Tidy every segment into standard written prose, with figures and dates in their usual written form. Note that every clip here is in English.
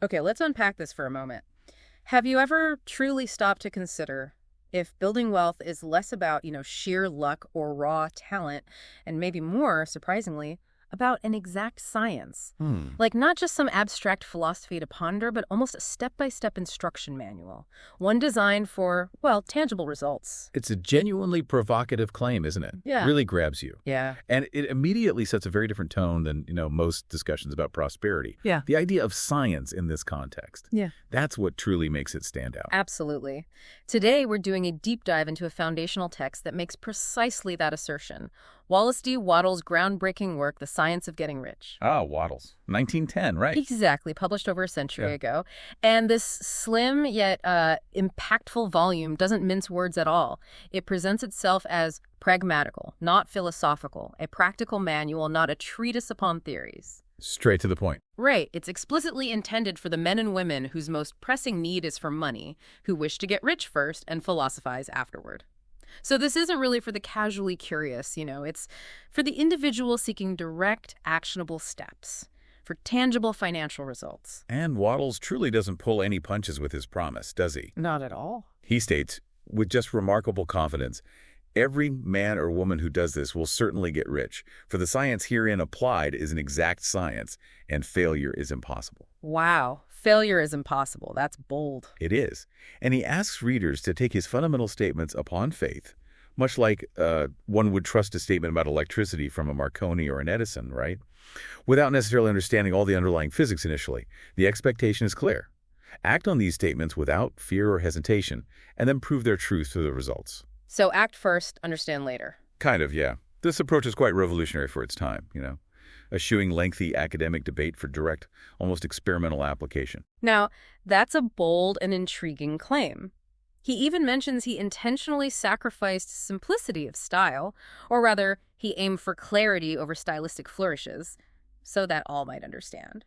Okay, let's unpack this for a moment. Have you ever truly stopped to consider if building wealth is less about, sheer luck or raw talent, and maybe more, surprisingly, about an exact science? Hmm. Like not just some abstract philosophy to ponder, but almost a step-by-step instruction manual. One designed for, well, tangible results. It's a genuinely provocative claim, isn't it? Yeah. Really grabs you. Yeah. And it immediately sets a very different tone than, most discussions about prosperity. Yeah. The idea of science in this context. Yeah. That's what truly makes it stand out. Absolutely. Today, we're doing a deep dive into a foundational text that makes precisely that assertion. Wallace D. Wattles' groundbreaking work, The Science of Getting Rich. Ah, Wattles. 1910, right. Exactly, published over a century Yeah. ago. And this slim yet impactful volume doesn't mince words at all. It presents itself as pragmatical, not philosophical, a practical manual, not a treatise upon theories. Straight to the point. Right. It's explicitly intended for the men and women whose most pressing need is for money, who wish to get rich first and philosophize afterward. So this isn't really for the casually curious, it's for the individual seeking direct, actionable steps, for tangible financial results. And Wattles truly doesn't pull any punches with his promise, does he? Not at all. He states, with just remarkable confidence, every man or woman who does this will certainly get rich, for the science herein applied is an exact science, and failure is impossible. Wow. Failure is impossible. That's bold. It is. And he asks readers to take his fundamental statements upon faith, much like one would trust a statement about electricity from a Marconi or an Edison, right? Without necessarily understanding all the underlying physics initially. The expectation is clear. Act on these statements without fear or hesitation, and then prove their truth through the results. So act first, understand later. Kind of, yeah. This approach is quite revolutionary for its time, eschewing lengthy academic debate for direct, almost experimental application. Now, that's a bold and intriguing claim. He even mentions he intentionally sacrificed simplicity of style, or rather, he aimed for clarity over stylistic flourishes, so that all might understand,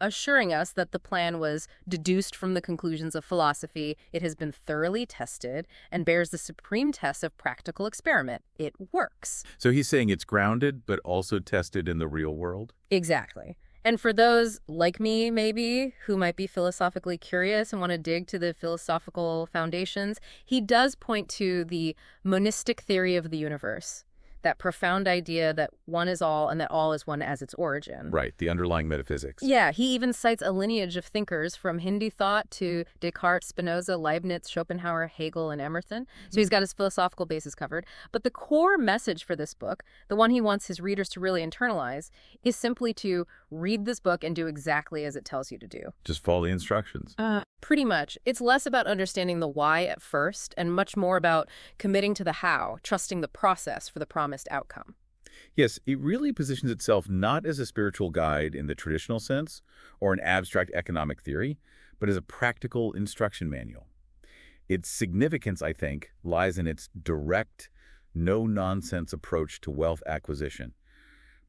assuring us that the plan was deduced from the conclusions of philosophy, it has been thoroughly tested, and bears the supreme test of practical experiment. It works. So he's saying it's grounded, but also tested in the real world? Exactly. And for those like me, maybe, who might be philosophically curious and want to dig to the philosophical foundations, he does point to the monistic theory of the universe, that profound idea that one is all and that all is one as its origin. Right, the underlying metaphysics. Yeah, he even cites a lineage of thinkers from Hindu thought to Descartes, Spinoza, Leibniz, Schopenhauer, Hegel, and Emerson. So he's got his philosophical basis covered. But the core message for this book, the one he wants his readers to really internalize, is simply to read this book and do exactly as it tells you to do. Just follow the instructions. Pretty much. It's less about understanding the why at first and much more about committing to the how, trusting the process for the promised outcome. Yes, it really positions itself not as a spiritual guide in the traditional sense or an abstract economic theory, but as a practical instruction manual. Its significance, I think, lies in its direct, no-nonsense approach to wealth acquisition,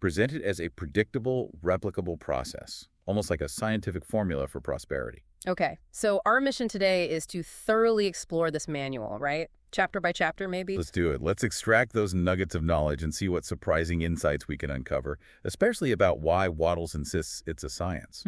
presented as a predictable, replicable process, almost like a scientific formula for prosperity. Okay, so our mission today is to thoroughly explore this manual, right? Chapter by chapter, maybe? Let's do it. Let's extract those nuggets of knowledge and see what surprising insights we can uncover, especially about why Wattles insists it's a science.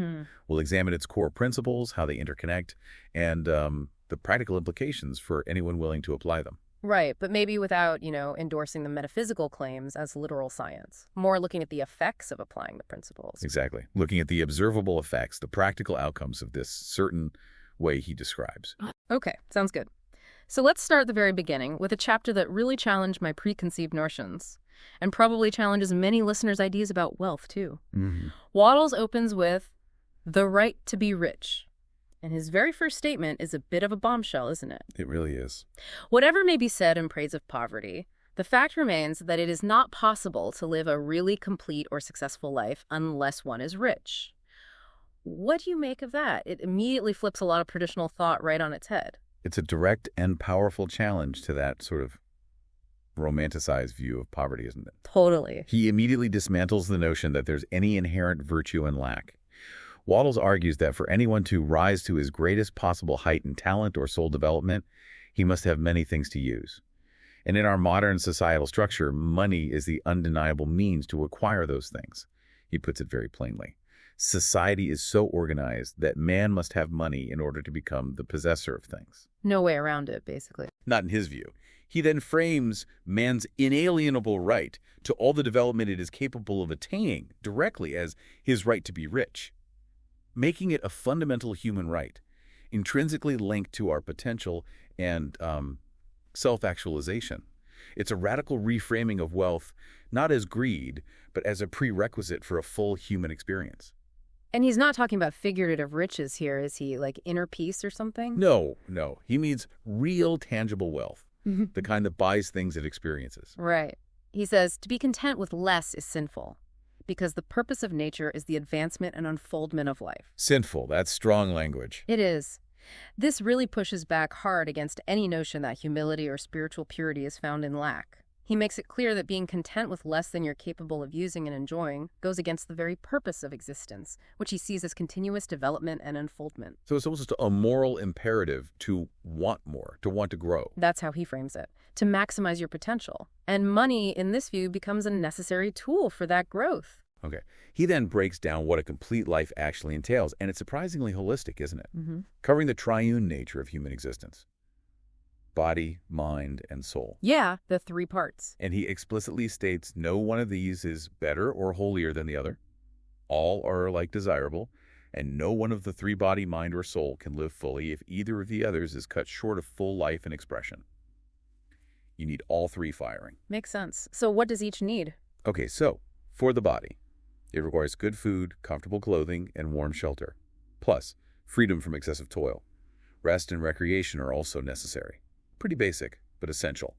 We'll examine its core principles, how they interconnect, and the practical implications for anyone willing to apply them. Right, but maybe without, endorsing the metaphysical claims as literal science. More looking at the effects of applying the principles. Exactly. Looking at the observable effects, the practical outcomes of this certain way he describes. Okay, sounds good. So let's start at the very beginning with a chapter that really challenged my preconceived notions, and probably challenges many listeners' ideas about wealth, too. Wattles opens with, "The right to be rich." And his very first statement is a bit of a bombshell, isn't it? It really is. Whatever may be said in praise of poverty, the fact remains that it is not possible to live a really complete or successful life unless one is rich. What do you make of that? It immediately flips a lot of traditional thought right on its head. It's a direct and powerful challenge to that sort of romanticized view of poverty, isn't it? Totally. He immediately dismantles the notion that there's any inherent virtue in lack. Wattles argues that for anyone to rise to his greatest possible height in talent or soul development, he must have many things to use. And in our modern societal structure, money is the undeniable means to acquire those things. He puts it very plainly. Society is so organized that man must have money in order to become the possessor of things. No way around it, basically. Not in his view. He then frames man's inalienable right to all the development it is capable of attaining directly as his right to be rich, making it a fundamental human right, intrinsically linked to our potential and self-actualization. It's a radical reframing of wealth, not as greed, but as a prerequisite for a full human experience. And he's not talking about figurative riches here, is he? Like inner peace or something? No. He means real, tangible wealth, the kind that buys things it experiences. Right. He says, to be content with less is sinful, because the purpose of nature is the advancement and unfoldment of life. Sinful, that's strong language. It is. This really pushes back hard against any notion that humility or spiritual purity is found in lack. He makes it clear that being content with less than you're capable of using and enjoying goes against the very purpose of existence, which he sees as continuous development and unfoldment. So it's almost a moral imperative to want more, to want to grow. That's how he frames it, to maximize your potential. And money, in this view, becomes a necessary tool for that growth. Okay. He then breaks down what a complete life actually entails, and it's surprisingly holistic, isn't it? Covering the triune nature of human existence. Body, mind, and soul. Yeah, the three parts. And he explicitly states no one of these is better or holier than the other. All are alike desirable, and no one of the three body, mind, or soul can live fully if either of the others is cut short of full life and expression. You need all three firing. Makes sense. So what does each need? Okay, so for the body, it requires good food, comfortable clothing, and warm shelter. Plus, freedom from excessive toil. Rest and recreation are also necessary. Pretty basic, but essential.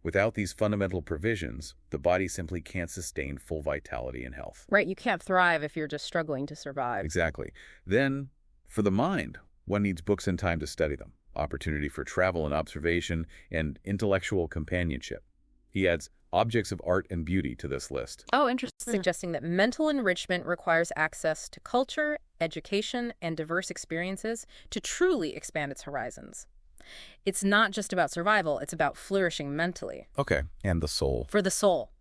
Without these fundamental provisions, the body simply can't sustain full vitality and health. Right, you can't thrive if you're just struggling to survive. Exactly. Then, for the mind, one needs books and time to study them, opportunity for travel and observation, and intellectual companionship. He adds objects of art and beauty to this list. Oh, interesting. Suggesting that mental enrichment requires access to culture, education, and diverse experiences to truly expand its horizons. It's not just about survival, it's about flourishing mentally. Okay, and the soul. For the soul.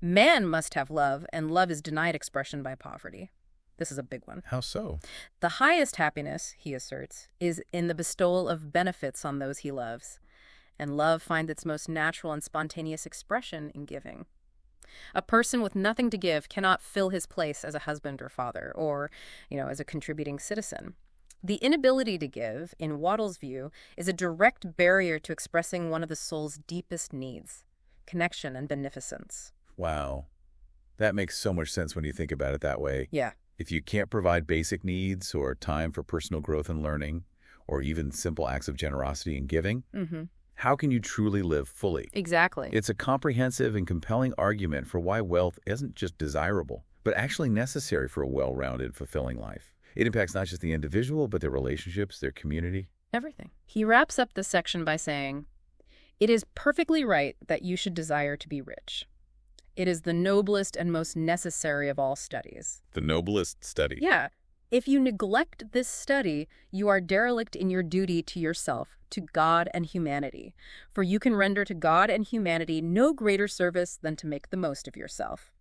Man must have love, and love is denied expression by poverty. This is a big one. How so? The highest happiness, he asserts, is in the bestowal of benefits on those he loves. And love finds its most natural and spontaneous expression in giving. A person with nothing to give cannot fill his place as a husband or father, or, as a contributing citizen. The inability to give, in Wattles' view, is a direct barrier to expressing one of the soul's deepest needs, connection and beneficence. Wow. That makes so much sense when you think about it that way. Yeah. If you can't provide basic needs or time for personal growth and learning, or even simple acts of generosity and giving, how can you truly live fully? Exactly. It's a comprehensive and compelling argument for why wealth isn't just desirable, but actually necessary for a well-rounded, fulfilling life. It impacts not just the individual, but their relationships, their community. Everything. He wraps up this section by saying, "It is perfectly right that you should desire to be rich. It is the noblest and most necessary of all studies." The noblest study. Yeah. If you neglect this study, you are derelict in your duty to yourself, to God and humanity. For you can render to God and humanity no greater service than to make the most of yourself.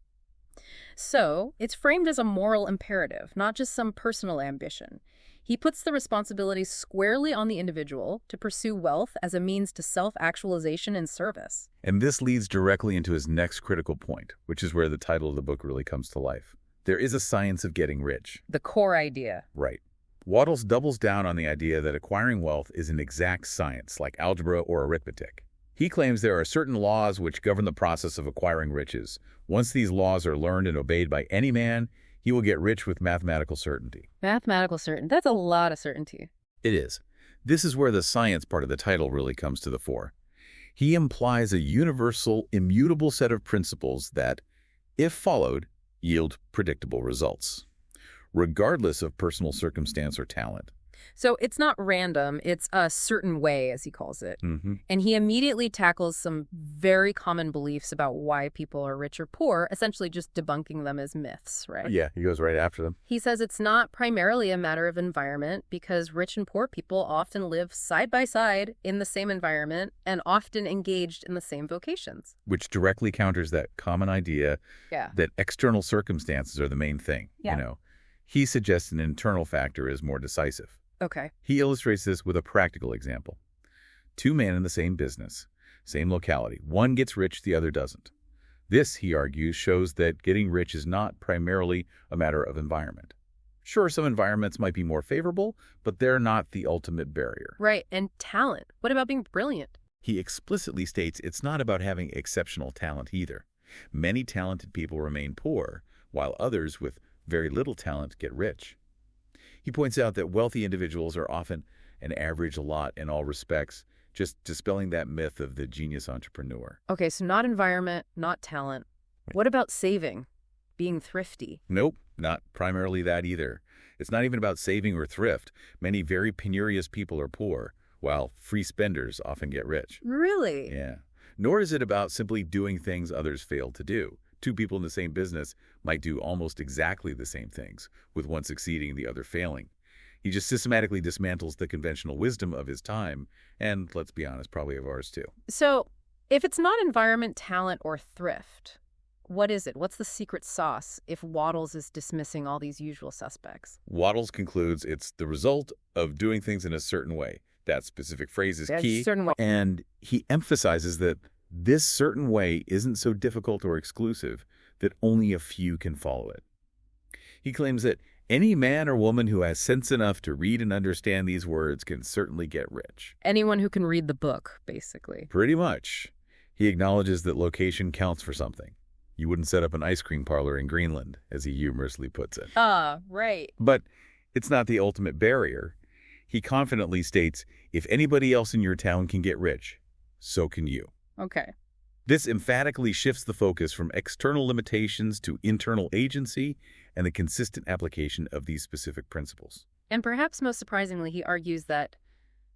So, it's framed as a moral imperative, not just some personal ambition. He puts the responsibility squarely on the individual to pursue wealth as a means to self-actualization and service. And this leads directly into his next critical point, which is where the title of the book really comes to life. There is a science of getting rich. The core idea. Right. Wattles doubles down on the idea that acquiring wealth is an exact science, like algebra or arithmetic. He claims there are certain laws which govern the process of acquiring riches. Once these laws are learned and obeyed by any man, he will get rich with mathematical certainty. Mathematical certainty. That's a lot of certainty. It is. This is where the science part of the title really comes to the fore. He implies a universal, immutable set of principles that, if followed, yield predictable results, regardless of personal circumstance or talent. So it's not random, it's a certain way, as he calls it. And he immediately tackles some very common beliefs about why people are rich or poor, essentially just debunking them as myths, right? Yeah, he goes right after them. He says it's not primarily a matter of environment because rich and poor people often live side by side in the same environment and often engaged in the same vocations. Which directly counters that common idea that external circumstances are the main thing, Yeah. He suggests an internal factor is more decisive. Okay. He illustrates this with a practical example. Two men in the same business, same locality. One gets rich, the other doesn't. This, he argues, shows that getting rich is not primarily a matter of environment. Sure, some environments might be more favorable, but they're not the ultimate barrier. Right. And talent. What about being brilliant? He explicitly states it's not about having exceptional talent either. Many talented people remain poor, while others with very little talent get rich. He points out that wealthy individuals are often an average lot in all respects, just dispelling that myth of the genius entrepreneur. Okay, so not environment, not talent. What about saving? Being thrifty? Nope, not primarily that either. It's not even about saving or thrift. Many very penurious people are poor, while free spenders often get rich. Really? Yeah. Nor is it about simply doing things others fail to do. Two people in the same business might do almost exactly the same things, with one succeeding and the other failing. He just systematically dismantles the conventional wisdom of his time, and let's be honest, probably of ours too. So, if it's not environment, talent, or thrift, what is it? What's the secret sauce if Wattles is dismissing all these usual suspects? Wattles concludes it's the result of doing things in a certain way. That specific phrase is key, Certain way. and he emphasizes that this certain way isn't so difficult or exclusive that only a few can follow it. He claims that any man or woman who has sense enough to read and understand these words can certainly get rich. Anyone who can read the book, basically. Pretty much. He acknowledges that location counts for something. You wouldn't set up an ice cream parlor in Greenland, as he humorously puts it. Right. But it's not the ultimate barrier. He confidently states, if anybody else in your town can get rich, so can you. Okay. This emphatically shifts the focus from external limitations to internal agency and the consistent application of these specific principles. And perhaps most surprisingly, he argues that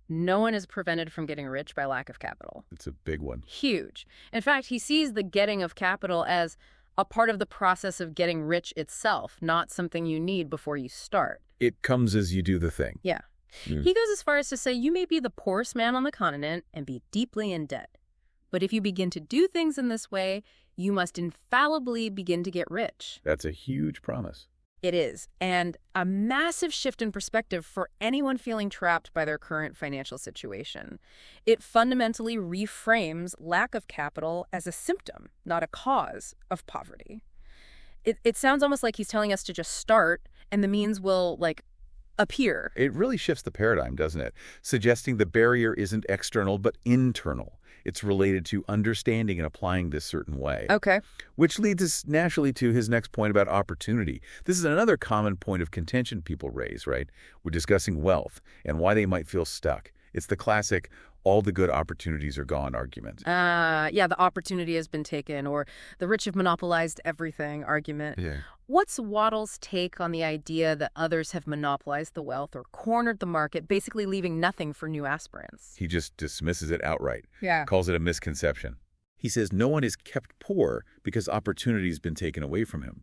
no one is prevented from getting rich by lack of capital. It's a big one. Huge. In fact, he sees the getting of capital as a part of the process of getting rich itself, not something you need before you start. It comes as you do the thing. Yeah. He goes as far as to say you may be the poorest man on the continent and be deeply in debt. But if you begin to do things in this way, you must infallibly begin to get rich. That's a huge promise. It is, and a massive shift in perspective for anyone feeling trapped by their current financial situation. It fundamentally reframes lack of capital as a symptom, not a cause of poverty. It sounds almost like he's telling us to just start, and the means will, appear. It really shifts the paradigm, doesn't it? Suggesting the barrier isn't external, but internal. It's related to understanding and applying this certain way. Okay. Which leads us naturally to his next point about opportunity. This is another common point of contention people raise, right? We're discussing wealth and why they might feel stuck. It's the classic, all the good opportunities are gone argument. Yeah, the opportunity has been taken, or the rich have monopolized everything argument. Yeah. What's Wattles' take on the idea that others have monopolized the wealth or cornered the market, basically leaving nothing for new aspirants? He just dismisses it outright. Yeah. Calls it a misconception. He says no one is kept poor because opportunity's been taken away from him.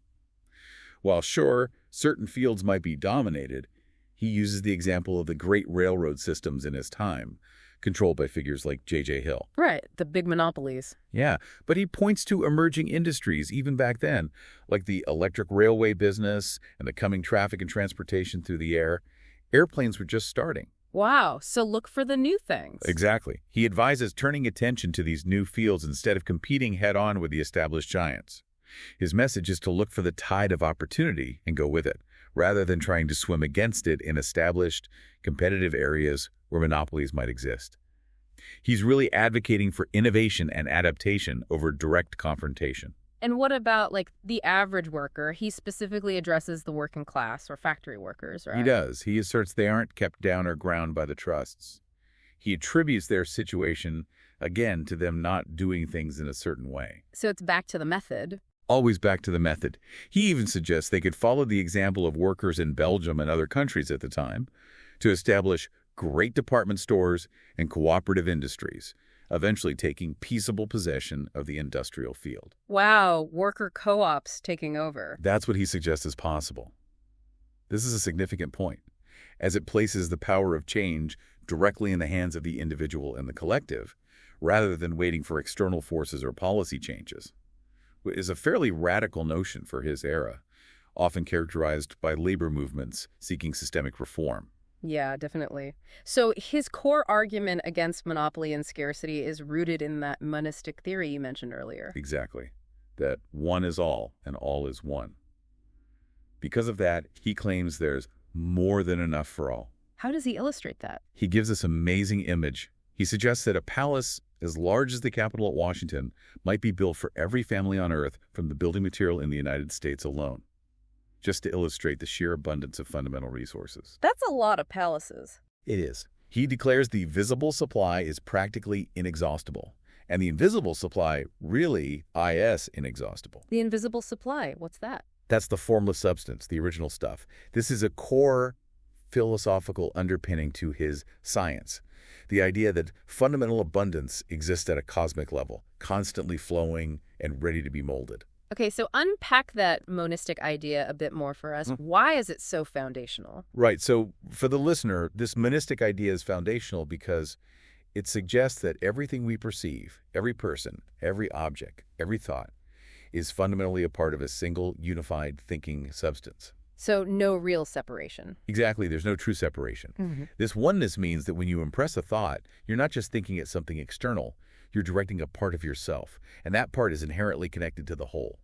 While sure, certain fields might be dominated, he uses the example of the great railroad systems in his time, controlled by figures like J.J. Hill. Right, the big monopolies. Yeah, but he points to emerging industries even back then, like the electric railway business and the coming traffic and transportation through the air. Airplanes were just starting. Wow, so look for the new things. Exactly. He advises turning attention to these new fields instead of competing head-on with the established giants. His message is to look for the tide of opportunity and go with it, rather than trying to swim against it in established, competitive areas where monopolies might exist. He's really advocating for innovation and adaptation over direct confrontation. And what about, the average worker? He specifically addresses the working class or factory workers, right? He does. He asserts they aren't kept down or ground by the trusts. He attributes their situation, again, to them not doing things in a certain way. So it's back to the method. Always back to the method. He even suggests they could follow the example of workers in Belgium and other countries at the time to establish great department stores and cooperative industries, eventually taking peaceable possession of the industrial field. Wow, worker co-ops taking over. That's what he suggests is possible. This is a significant point, as it places the power of change directly in the hands of the individual and the collective, rather than waiting for external forces or policy changes. It is a fairly radical notion for his era, often characterized by labor movements seeking systemic reform. Yeah, definitely. So his core argument against monopoly and scarcity is rooted in that monistic theory you mentioned earlier. Exactly. That one is all and all is one. Because of that, he claims there's more than enough for all. How does he illustrate that? He gives this amazing image. He suggests that a palace as large as the Capitol at Washington might be built for every family on Earth from the building material in the United States alone, just to illustrate the sheer abundance of fundamental resources. That's a lot of palaces. It is. He declares the visible supply is practically inexhaustible, and the invisible supply really is inexhaustible. The invisible supply, what's that? That's the formless substance, the original stuff. This is a core philosophical underpinning to his science. The idea that fundamental abundance exists at a cosmic level, constantly flowing and ready to be molded. Okay, so unpack that monistic idea a bit more for us. Why is it so foundational? Right. So for the listener, this monistic idea is foundational because it suggests that everything we perceive, every person, every object, every thought, is fundamentally a part of a single, unified thinking substance. So no real separation. Exactly. There's no true separation. This oneness means that when you impress a thought, you're not just thinking at something external, you're directing a part of yourself, and that part is inherently connected to the whole,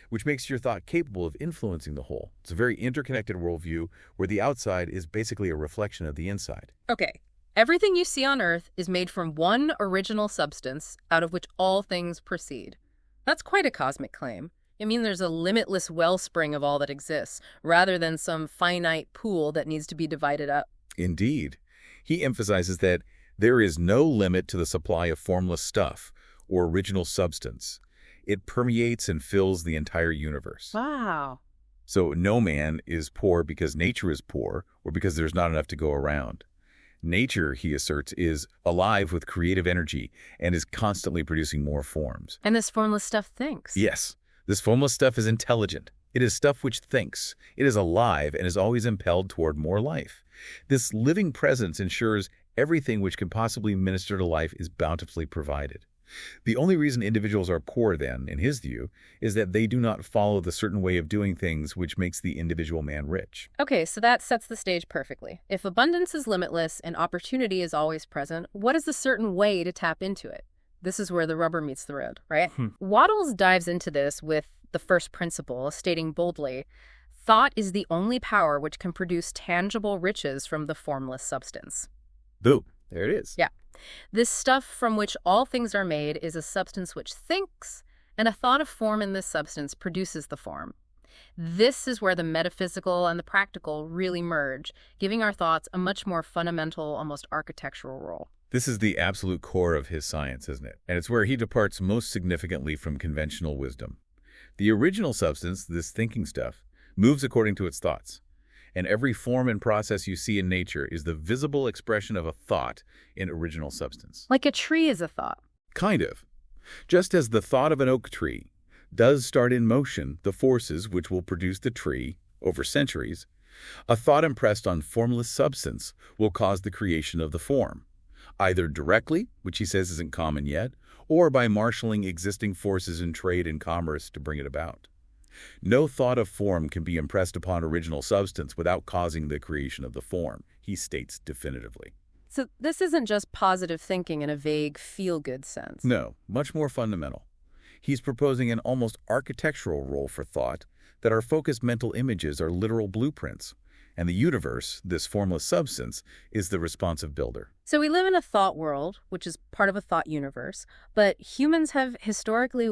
which makes your thought capable of influencing the whole. It's a very interconnected worldview where the outside is basically a reflection of the inside. Okay. Everything you see on Earth is made from one original substance out of which all things proceed. That's quite a cosmic claim. I mean, there's a limitless wellspring of all that exists, rather than some finite pool that needs to be divided up. Indeed. He emphasizes that there is no limit to the supply of formless stuff or original substance. It permeates and fills the entire universe. Wow. So no man is poor because nature is poor or because there's not enough to go around. Nature, he asserts, is alive with creative energy and is constantly producing more forms. And this formless stuff thinks. Yes, this formless stuff is intelligent. It is stuff which thinks. It is alive and is always impelled toward more life. This living presence ensures everything which can possibly minister to life is bountifully provided. The only reason individuals are poor, then, in his view, is that they do not follow the certain way of doing things which makes the individual man rich. Okay, so that sets the stage perfectly. If abundance is limitless and opportunity is always present, what is the certain way to tap into it? This is where the rubber meets the road, right? Wattles dives into this with the first principle, stating boldly, thought is the only power which can produce tangible riches from the formless substance. Boom. There it is. Yeah. This stuff from which all things are made is a substance which thinks, and a thought of form in this substance produces the form. This is where the metaphysical and the practical really merge, giving our thoughts a much more fundamental, almost architectural role. This is the absolute core of his science, isn't it? And it's where he departs most significantly from conventional wisdom. The original substance, this thinking stuff, moves according to its thoughts. And every form and process you see in nature is the visible expression of a thought in original substance. Like a tree is a thought. Kind of. Just as the thought of an oak tree does start in motion the forces which will produce the tree over centuries, a thought impressed on formless substance will cause the creation of the form, either directly, which he says isn't common yet, or by marshaling existing forces in trade and commerce to bring it about. No thought of form can be impressed upon original substance without causing the creation of the form, he states definitively. So this isn't just positive thinking in a vague, feel-good sense. No, much more fundamental. He's proposing an almost architectural role for thought, that our focused mental images are literal blueprints, and the universe, this formless substance, is the responsive builder. So we live in a thought world, which is part of a thought universe, but humans have historically,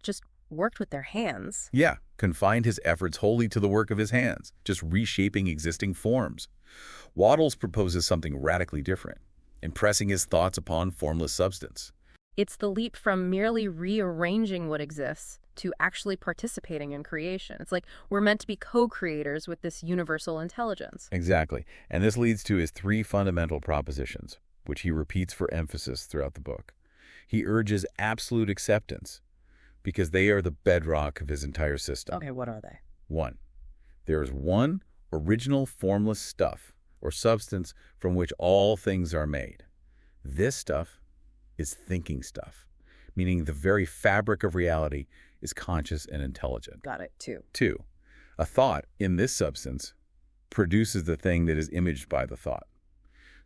just worked with their hands? Yeah, confined his efforts wholly to the work of his hands, just reshaping existing forms. Wattles proposes something radically different, impressing his thoughts upon formless substance. It's the leap from merely rearranging what exists to actually participating in creation. It's like we're meant to be co-creators with this universal intelligence. Exactly. And this leads to his three fundamental propositions, which he repeats for emphasis throughout the book. He urges absolute acceptance because they are the bedrock of his entire system. Okay, what are they? 1. There is one original formless stuff or substance from which all things are made. This stuff is thinking stuff, meaning the very fabric of reality is conscious and intelligent. Got it. 2. 2. A thought, in this substance, produces the thing that is imaged by the thought.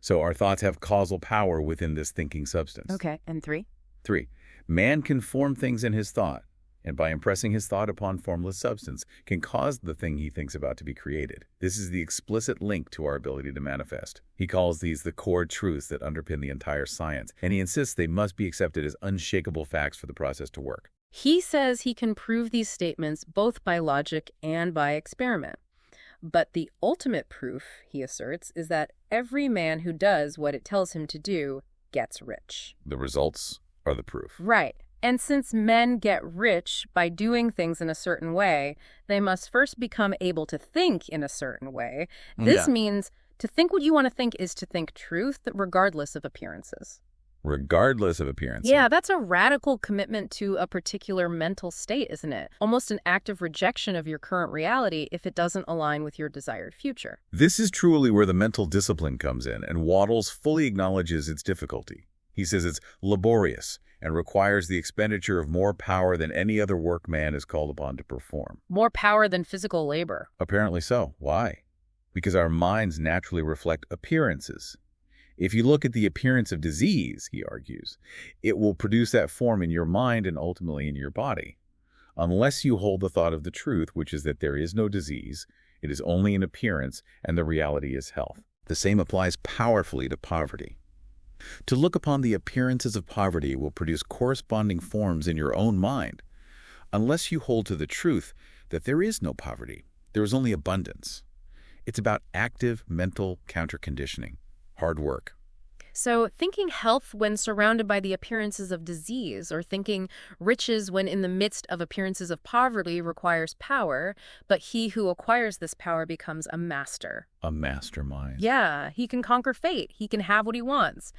So our thoughts have causal power within this thinking substance. Okay, and 3? 3. Man can form things in his thought, and by impressing his thought upon formless substance, can cause the thing he thinks about to be created. This is the explicit link to our ability to manifest. He calls these the core truths that underpin the entire science, and he insists they must be accepted as unshakable facts for the process to work. He says he can prove these statements both by logic and by experiment. But the ultimate proof, he asserts, is that every man who does what it tells him to do gets rich. The results are the proof. Right. And since men get rich by doing things in a certain way, they must first become able to think in a certain way. This means to think what you want to think is to think truth regardless of appearances. Regardless of appearance. Yeah, that's a radical commitment to a particular mental state, isn't it? Almost an active rejection of your current reality if it doesn't align with your desired future. This is truly where the mental discipline comes in, and Wattles fully acknowledges its difficulty. He says it's laborious and requires the expenditure of more power than any other work man is called upon to perform. More power than physical labor. Apparently so. Why? Because our minds naturally reflect appearances. If you look at the appearance of disease, he argues, it will produce that form in your mind and ultimately in your body. Unless you hold the thought of the truth, which is that there is no disease, it is only an appearance, and the reality is health. The same applies powerfully to poverty. To look upon the appearances of poverty will produce corresponding forms in your own mind. Unless you hold to the truth that there is no poverty, there is only abundance. It's about active mental counter-conditioning. Hard work. So thinking health when surrounded by the appearances of disease, or thinking riches when in the midst of appearances of poverty requires power, but he who acquires this power becomes a master. A mastermind. Yeah, he can conquer fate. He can have what he wants.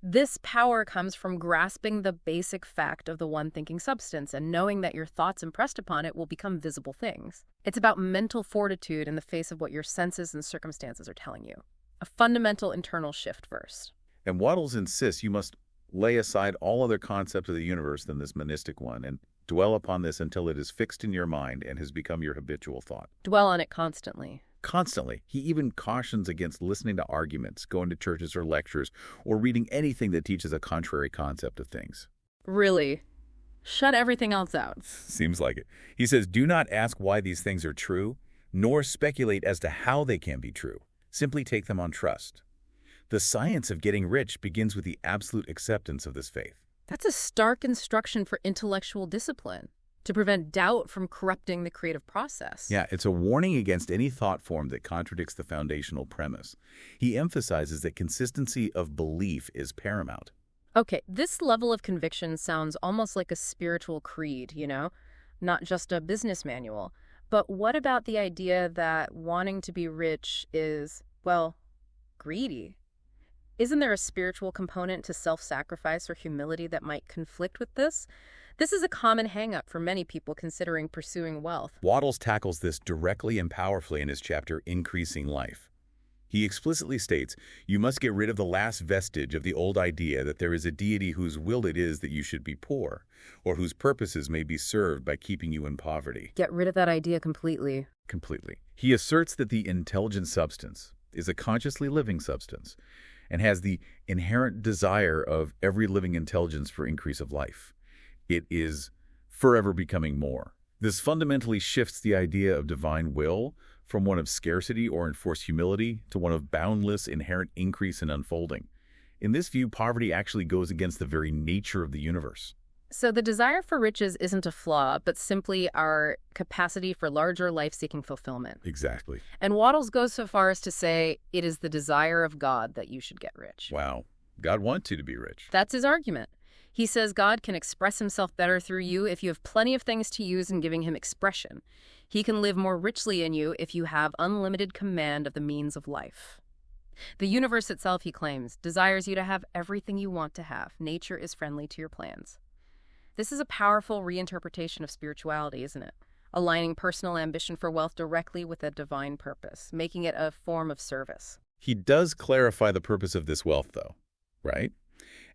This power comes from grasping the basic fact of the one thinking substance and knowing that your thoughts impressed upon it will become visible things. It's about mental fortitude in the face of what your senses and circumstances are telling you. A fundamental internal shift first. And Wattles insists you must lay aside all other concepts of the universe than this monistic one and dwell upon this until it is fixed in your mind and has become your habitual thought. Dwell on it constantly. Constantly. He even cautions against listening to arguments, going to churches or lectures, or reading anything that teaches a contrary concept of things. Really? Shut everything else out. Seems like it. He says, do not ask why these things are true, nor speculate as to how they can be true. Simply take them on trust. The science of getting rich begins with the absolute acceptance of this faith. That's a stark instruction for intellectual discipline, to prevent doubt from corrupting the creative process. Yeah, it's a warning against any thought form that contradicts the foundational premise. He emphasizes that consistency of belief is paramount. Okay, this level of conviction sounds almost like a spiritual creed, not just a business manual. But what about the idea that wanting to be rich is, well, greedy? Isn't there a spiritual component to self-sacrifice or humility that might conflict with this? This is a common hang-up for many people considering pursuing wealth. Wattles tackles this directly and powerfully in his chapter, Increasing Life. He explicitly states, you must get rid of the last vestige of the old idea that there is a deity whose will it is that you should be poor, or whose purposes may be served by keeping you in poverty. Get rid of that idea completely. Completely. He asserts that the intelligent substance is a consciously living substance and has the inherent desire of every living intelligence for increase of life. It is forever becoming more. This fundamentally shifts the idea of divine will from one of scarcity or enforced humility to one of boundless inherent increase and unfolding. In this view, poverty actually goes against the very nature of the universe. So the desire for riches isn't a flaw, but simply our capacity for larger life-seeking fulfillment. Exactly. And Wattles goes so far as to say it is the desire of God that you should get rich. Wow. God wants you to be rich. That's his argument. He says God can express himself better through you if you have plenty of things to use in giving him expression. He can live more richly in you if you have unlimited command of the means of life. The universe itself, he claims, desires you to have everything you want to have. Nature is friendly to your plans. This is a powerful reinterpretation of spirituality, isn't it? Aligning personal ambition for wealth directly with a divine purpose, making it a form of service. He does clarify the purpose of this wealth, though, right?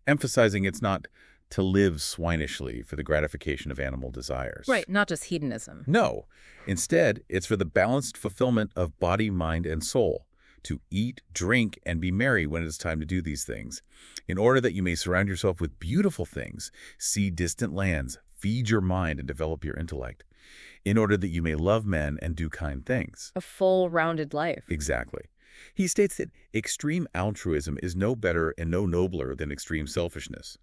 Emphasizing it's not to live swinishly for the gratification of animal desires. Right, not just hedonism. No. Instead, it's for the balanced fulfillment of body, mind, and soul, to eat, drink, and be merry when it is time to do these things, in order that you may surround yourself with beautiful things, see distant lands, feed your mind, and develop your intellect, in order that you may love men and do kind things. A full, rounded life. Exactly. He states that extreme altruism is no better and no nobler than extreme selfishness.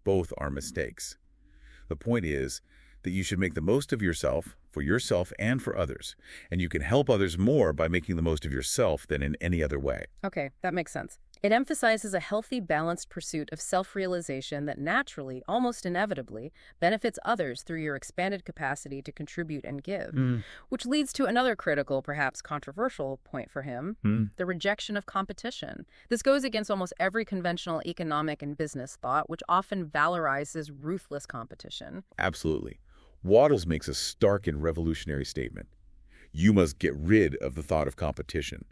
Both are mistakes. The point is that you should make the most of yourself for yourself and for others, and you can help others more by making the most of yourself than in any other way. Okay, that makes sense. It emphasizes a healthy, balanced pursuit of self-realization that naturally, almost inevitably, benefits others through your expanded capacity to contribute and give, which leads to another critical, perhaps controversial point for him, the rejection of competition. This goes against almost every conventional economic and business thought, which often valorizes ruthless competition. Absolutely. Wattles makes a stark and revolutionary statement. You must get rid of the thought of competition.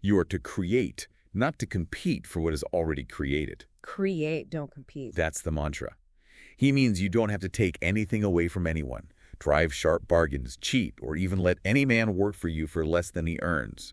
You are to create, not to compete for what is already created. Create, don't compete. That's the mantra. He means you don't have to take anything away from anyone, drive sharp bargains, cheat, or even let any man work for you for less than he earns.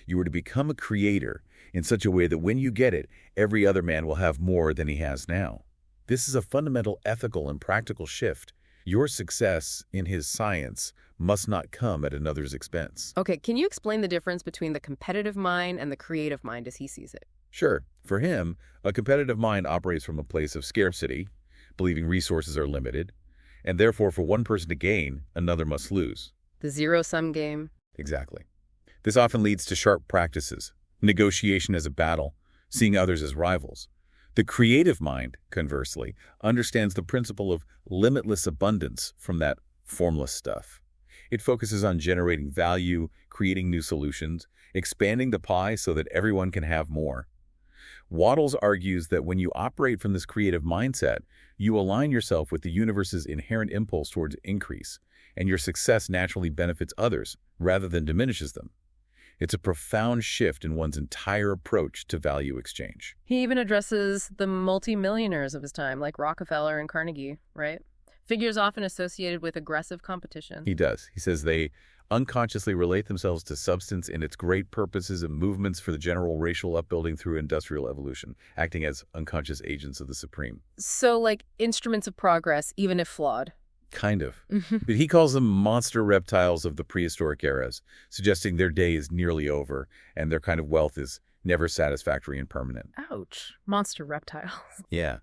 You are to become a creator in such a way that when you get it, every other man will have more than he has now. This is a fundamental ethical and practical shift. Your success in his science must not come at another's expense. Okay, can you explain the difference between the competitive mind and the creative mind as he sees it? Sure. For him, a competitive mind operates from a place of scarcity, believing resources are limited, and therefore for one person to gain, another must lose. The zero-sum game? Exactly. This often leads to sharp practices, negotiation as a battle, seeing others as rivals. The creative mind, conversely, understands the principle of limitless abundance from that formless stuff. It focuses on generating value, creating new solutions, expanding the pie so that everyone can have more. Wattles argues that when you operate from this creative mindset, you align yourself with the universe's inherent impulse towards increase, and your success naturally benefits others rather than diminishes them. It's a profound shift in one's entire approach to value exchange. He even addresses the multimillionaires of his time, like Rockefeller and Carnegie, right? Figures often associated with aggressive competition. He does. He says they unconsciously relate themselves to substance in its great purposes and movements for the general racial upbuilding through industrial evolution, acting as unconscious agents of the supreme. So, like instruments of progress, even if flawed. Kind of. But he calls them monster reptiles of the prehistoric eras, suggesting their day is nearly over and their kind of wealth is never satisfactory and permanent. Ouch. Monster reptiles. Yeah.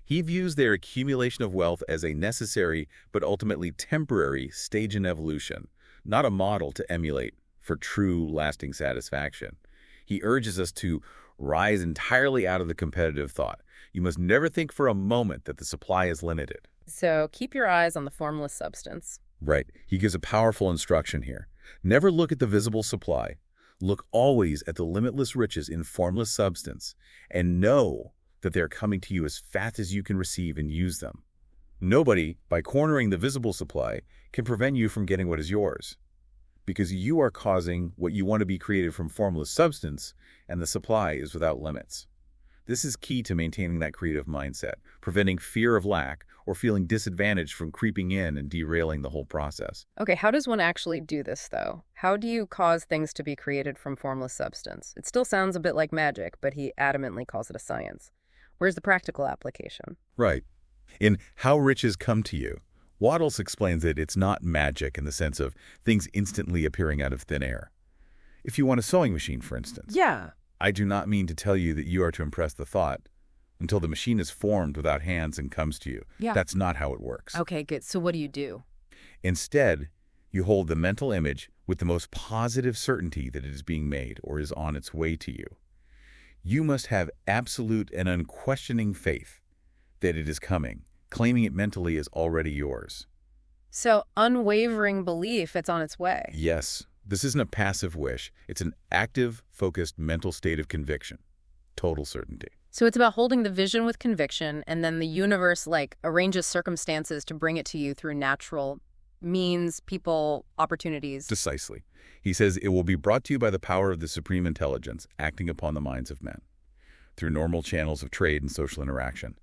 He views their accumulation of wealth as a necessary but ultimately temporary stage in evolution, not a model to emulate for true, lasting satisfaction. He urges us to rise entirely out of the competitive thought. You must never think for a moment that the supply is limited. So keep your eyes on the formless substance. Right. He gives a powerful instruction here. Never look at the visible supply. Look always at the limitless riches in formless substance, and know that they are coming to you as fast as you can receive and use them. Nobody, by cornering the visible supply, can prevent you from getting what is yours, because you are causing what you want to be created from formless substance, and the supply is without limits. This is key to maintaining that creative mindset, preventing fear of lack or feeling disadvantaged from creeping in and derailing the whole process. Okay, how does one actually do this, though? How do you cause things to be created from formless substance? It still sounds a bit like magic, but he adamantly calls it a science. Where's the practical application? Right. In How Riches Come to You, Wattles explains that it's not magic in the sense of things instantly appearing out of thin air. If you want a sewing machine, for instance. Yeah. I do not mean to tell you that you are to impress the thought until the machine is formed without hands and comes to you. Yeah. That's not how it works. Okay, good. So what do you do? Instead, you hold the mental image with the most positive certainty that it is being made or is on its way to you. You must have absolute and unquestioning faith that it is coming, claiming it mentally as already yours. So unwavering belief it's on its way. Yes. This isn't a passive wish. It's an active, focused mental state of conviction. Total certainty. So it's about holding the vision with conviction, and then the universe, arranges circumstances to bring it to you through natural means, people, opportunities. Precisely. He says it will be brought to you by the power of the supreme intelligence acting upon the minds of men. through normal channels of trade and social interaction.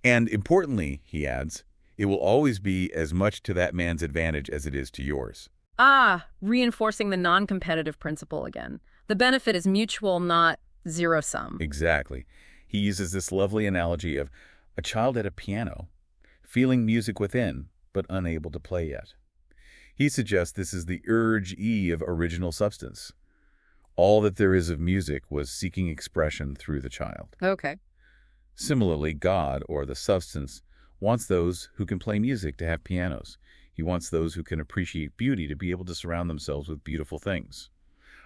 And importantly, he adds, it will always be as much to that man's advantage as it is to yours. Ah, reinforcing the non-competitive principle again. The benefit is mutual, not zero-sum. Exactly. He uses this lovely analogy of a child at a piano, feeling music within, but unable to play yet. He suggests this is the urge E of original substance. All that there is of music was seeking expression through the child. Okay. Similarly, God, or the substance, wants those who can play music to have pianos. He wants those who can appreciate beauty to be able to surround themselves with beautiful things.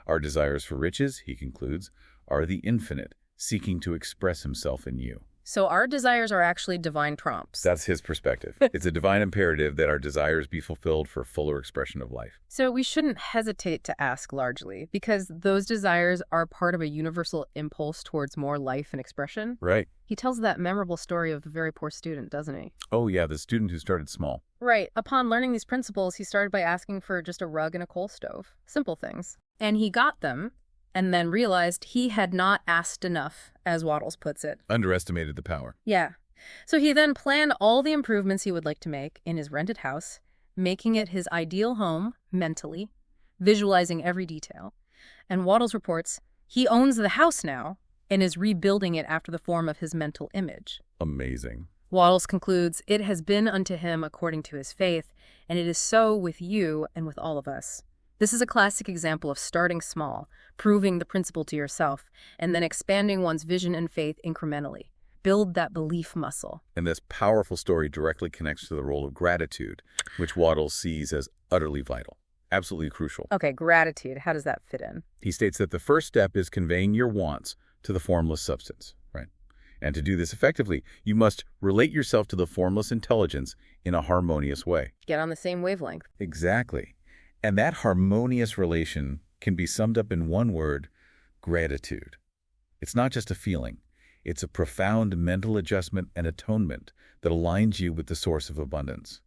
Our desires for riches, he concludes, are the infinite, seeking to express himself in you. So our desires are actually divine prompts. That's his perspective. It's a divine imperative that our desires be fulfilled for fuller expression of life. So we shouldn't hesitate to ask largely, because those desires are part of a universal impulse towards more life and expression. Right. He tells that memorable story of the very poor student, doesn't he? Oh, yeah, the student who started small. Right. Upon learning these principles, he started by asking for just a rug and a coal stove. Simple things. And he got them, and then realized he had not asked enough, as Wattles puts it. Underestimated the power. Yeah. So he then planned all the improvements he would like to make in his rented house, making it his ideal home mentally, visualizing every detail. And Wattles reports he owns the house now and is rebuilding it after the form of his mental image. Amazing. Wattles concludes, it has been unto him according to his faith, and it is so with you and with all of us. This is a classic example of starting small, proving the principle to yourself, and then expanding one's vision and faith incrementally. Build that belief muscle. And this powerful story directly connects to the role of gratitude, which Wattles sees as utterly vital, absolutely crucial. Okay, gratitude. How does that fit in? He states that the first step is conveying your wants to the formless substance, right? And to do this effectively, you must relate yourself to the formless intelligence in a harmonious way. Get on the same wavelength. Exactly. And that harmonious relation can be summed up in one word: gratitude. It's not just a feeling. It's a profound mental adjustment and atonement that aligns you with the source of abundance.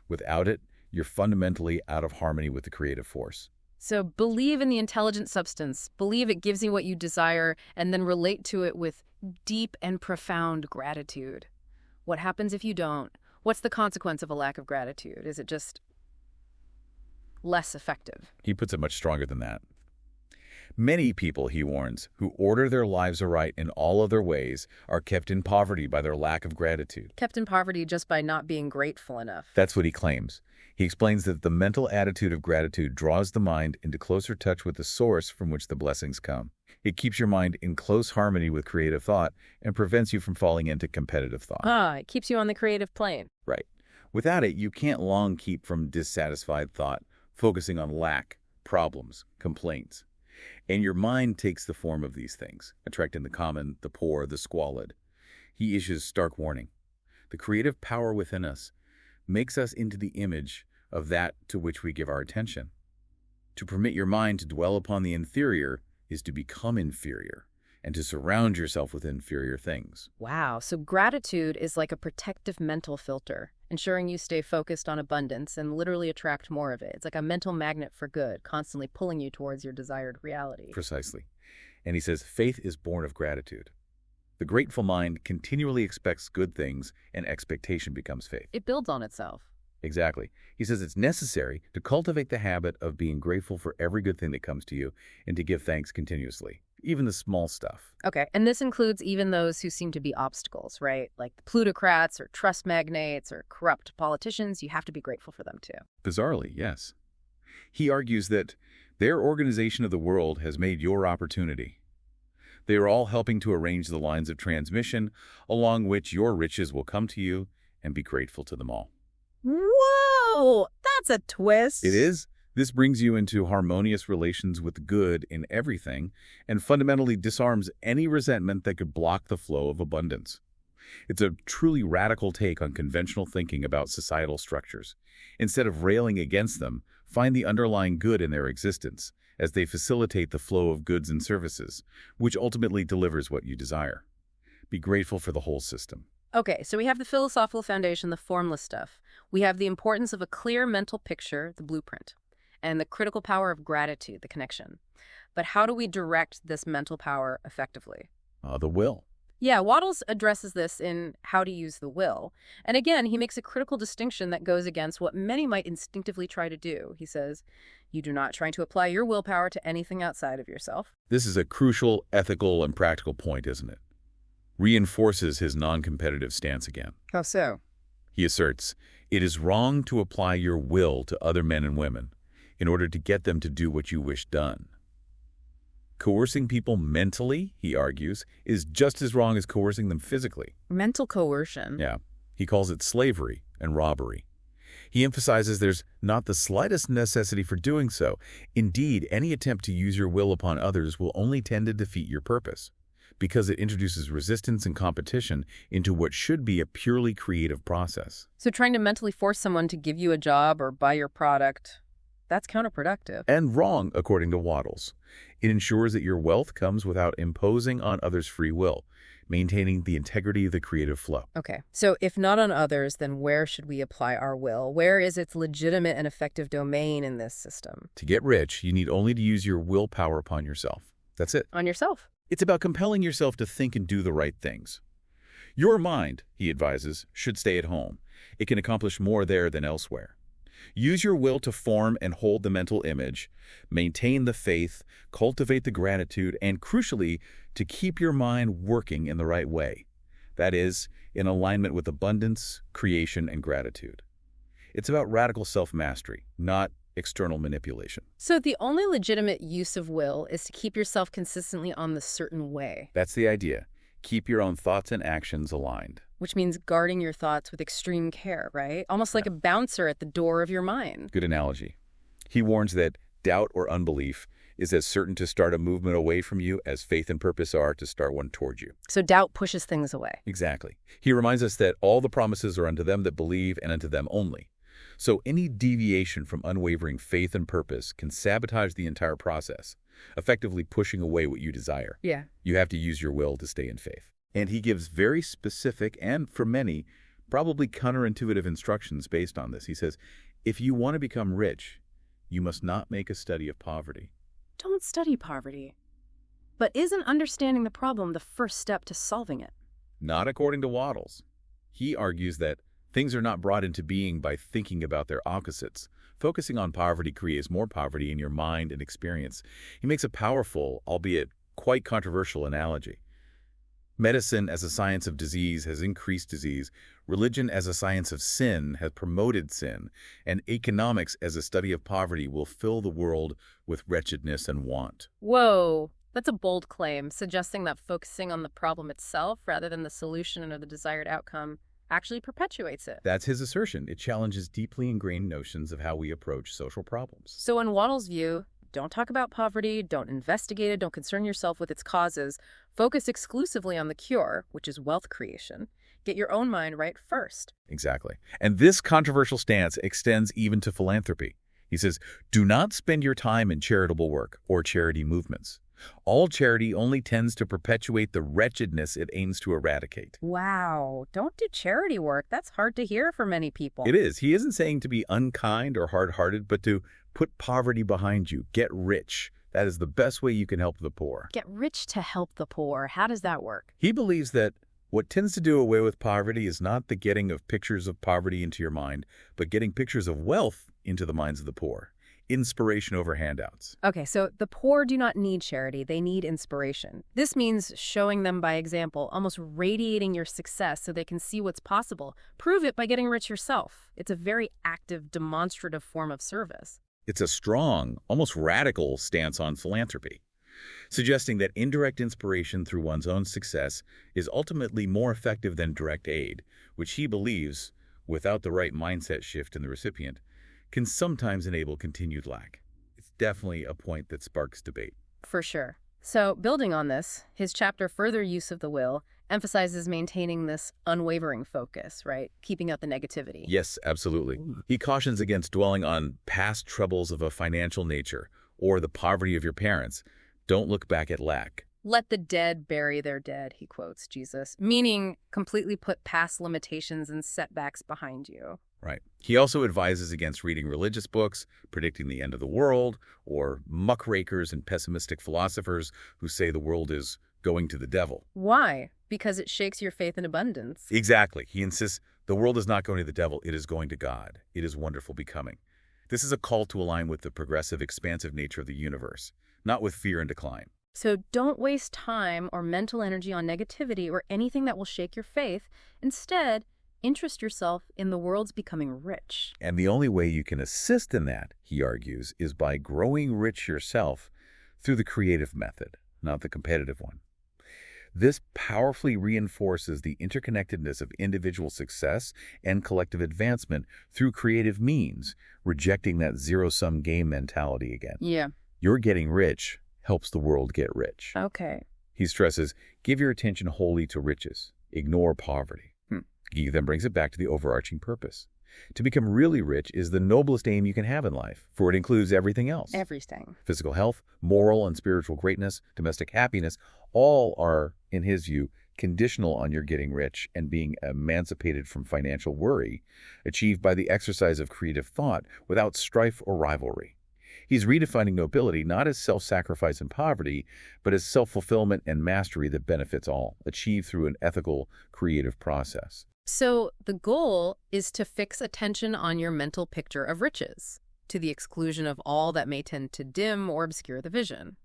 Without it, you're fundamentally out of harmony with the creative force. So believe in the intelligent substance, believe it gives you what you desire, and then relate to it with deep and profound gratitude. What happens if you don't? What's the consequence of a lack of gratitude? Is it just less effective? He puts it much stronger than that. Many people, he warns, who order their lives aright in all other ways are kept in poverty by their lack of gratitude. Kept in poverty just by not being grateful enough. That's what he claims. He explains that the mental attitude of gratitude draws the mind into closer touch with the source from which the blessings come. It keeps your mind in close harmony with creative thought and prevents you from falling into competitive thought. It keeps you on the creative plane. Right. Without it, you can't long keep from dissatisfied thought, focusing on lack, problems, complaints. And your mind takes the form of these things, attracting the common, the poor, the squalid. He issues stark warning. The creative power within us makes us into the image of that to which we give our attention. To permit your mind to dwell upon the inferior is to become inferior, and to surround yourself with inferior things. Wow, so gratitude is like a protective mental filter, ensuring you stay focused on abundance and literally attract more of it. It's like a mental magnet for good, constantly pulling you towards your desired reality. Precisely. And he says, faith is born of gratitude. The grateful mind continually expects good things, and expectation becomes faith. It builds on itself. Exactly. He says it's necessary to cultivate the habit of being grateful for every good thing that comes to you and to give thanks continuously, even the small stuff. Okay, and this includes even those who seem to be obstacles, right? Like the plutocrats or trust magnates or corrupt politicians. You have to be grateful for them too. Bizarrely, yes. He argues that their organization of the world has made your opportunity. They are all helping to arrange the lines of transmission along which your riches will come to you, and be grateful to them all. Whoa, that's a twist. It is. This brings you into harmonious relations with good in everything and fundamentally disarms any resentment that could block the flow of abundance. It's a truly radical take on conventional thinking about societal structures. Instead of railing against them, find the underlying good in their existence as they facilitate the flow of goods and services, which ultimately delivers what you desire. Be grateful for the whole system. Okay, so we have the philosophical foundation, the formless stuff. We have the importance of a clear mental picture, the blueprint, and the critical power of gratitude, the connection. But how do we direct this mental power effectively? The will. Yeah, Wattles addresses this in How to Use the Will. And again, he makes a critical distinction that goes against what many might instinctively try to do. He says, you do not try to apply your willpower to anything outside of yourself. This is a crucial ethical and practical point, isn't it? Reinforces his non-competitive stance again. How so? He asserts, it is wrong to apply your will to other men and women in order to get them to do what you wish done. Coercing people mentally, he argues, is just as wrong as coercing them physically. Mental coercion. Yeah. He calls it slavery and robbery. He emphasizes there's not the slightest necessity for doing so. Indeed, any attempt to use your will upon others will only tend to defeat your purpose, because it introduces resistance and competition into what should be a purely creative process. So trying to mentally force someone to give you a job or buy your product, that's counterproductive. And wrong, according to Wattles. It ensures that your wealth comes without imposing on others' free will, maintaining the integrity of the creative flow. Okay, so if not on others, then where should we apply our will? Where is its legitimate and effective domain in this system? To get rich, you need only to use your willpower upon yourself. That's it. On yourself. It's about compelling yourself to think and do the right things. Your mind, he advises, should stay at home. It can accomplish more there than elsewhere. Use your will to form and hold the mental image, maintain the faith, cultivate the gratitude, and crucially, to keep your mind working in the right way. That is, in alignment with abundance, creation, and gratitude. It's about radical self-mastery, not external manipulation. So the only legitimate use of will is to keep yourself consistently on the certain way. That's the idea. Keep your own thoughts and actions aligned. Which means guarding your thoughts with extreme care, right? Almost like a bouncer at the door of your mind. Good analogy. He warns that doubt or unbelief is as certain to start a movement away from you as faith and purpose are to start one toward you. So doubt pushes things away. Exactly. He reminds us that all the promises are unto them that believe and unto them only. So any deviation from unwavering faith and purpose can sabotage the entire process, effectively pushing away what you desire. Yeah. You have to use your will to stay in faith. And he gives very specific and, for many, probably counterintuitive instructions based on this. He says, if you want to become rich, you must not make a study of poverty. Don't study poverty. But isn't understanding the problem the first step to solving it? Not according to Wattles. He argues that things are not brought into being by thinking about their opposites. Focusing on poverty creates more poverty in your mind and experience. He makes a powerful, albeit quite controversial analogy. Medicine as a science of disease has increased disease. Religion as a science of sin has promoted sin. And economics as a study of poverty will fill the world with wretchedness and want. Whoa, that's a bold claim, suggesting that focusing on the problem itself rather than the solution or the desired outcome actually perpetuates it. That's his assertion. It challenges deeply ingrained notions of how we approach social problems. So in Wattles' view, don't talk about poverty, don't investigate it, don't concern yourself with its causes. Focus exclusively on the cure, which is wealth creation. Get your own mind right first. Exactly. And this controversial stance extends even to philanthropy. He says, do not spend your time in charitable work or charity movements. All charity only tends to perpetuate the wretchedness it aims to eradicate. Wow, don't do charity work. That's hard to hear for many people. It is. He isn't saying to be unkind or hard-hearted, but to put poverty behind you. Get rich. That is the best way you can help the poor. Get rich to help the poor. How does that work? He believes that what tends to do away with poverty is not the getting of pictures of poverty into your mind, but getting pictures of wealth into the minds of the poor. Inspiration over handouts. Okay, so the poor do not need charity, they need inspiration. This means showing them by example, almost radiating your success so they can see what's possible. Prove it by getting rich yourself. It's a very active, demonstrative form of service. It's a strong, almost radical stance on philanthropy, suggesting that indirect inspiration through one's own success is ultimately more effective than direct aid, which he believes, without the right mindset shift in the recipient, can sometimes enable continued lack. It's definitely a point that sparks debate. For sure. So, building on this, his chapter Further Use of the Will emphasizes maintaining this unwavering focus, right? Keeping out the negativity. Yes, absolutely. He cautions against dwelling on past troubles of a financial nature or the poverty of your parents. Don't look back at lack. Let the dead bury their dead, he quotes Jesus, meaning completely put past limitations and setbacks behind you. Right. He also advises against reading religious books, predicting the end of the world, or muckrakers and pessimistic philosophers who say the world is going to the devil. Why? because it shakes your faith in abundance. Exactly. He insists the world is not going to the devil, it is going to God. It is wonderful becoming. This is a call to align with the progressive, expansive nature of the universe, not with fear and decline. So don't waste time or mental energy on negativity or anything that will shake your faith. Instead, interest yourself in the world's becoming rich. And the only way you can assist in that, he argues, is by growing rich yourself through the creative method, not the competitive one. This powerfully reinforces the interconnectedness of individual success and collective advancement through creative means, rejecting that zero-sum game mentality again. Yeah. Your getting rich helps the world get rich. Okay. He stresses, give your attention wholly to riches. Ignore poverty. He then brings it back to the overarching purpose. To become really rich is the noblest aim you can have in life, for it includes everything else. Everything. Physical health, moral and spiritual greatness, domestic happiness, all are, in his view, conditional on your getting rich and being emancipated from financial worry, achieved by the exercise of creative thought without strife or rivalry. He's redefining nobility not as self-sacrifice and poverty, but as self-fulfillment and mastery that benefits all, achieved through an ethical, creative process. So the goal is to fix attention on your mental picture of riches, to the exclusion of all that may tend to dim or obscure the vision.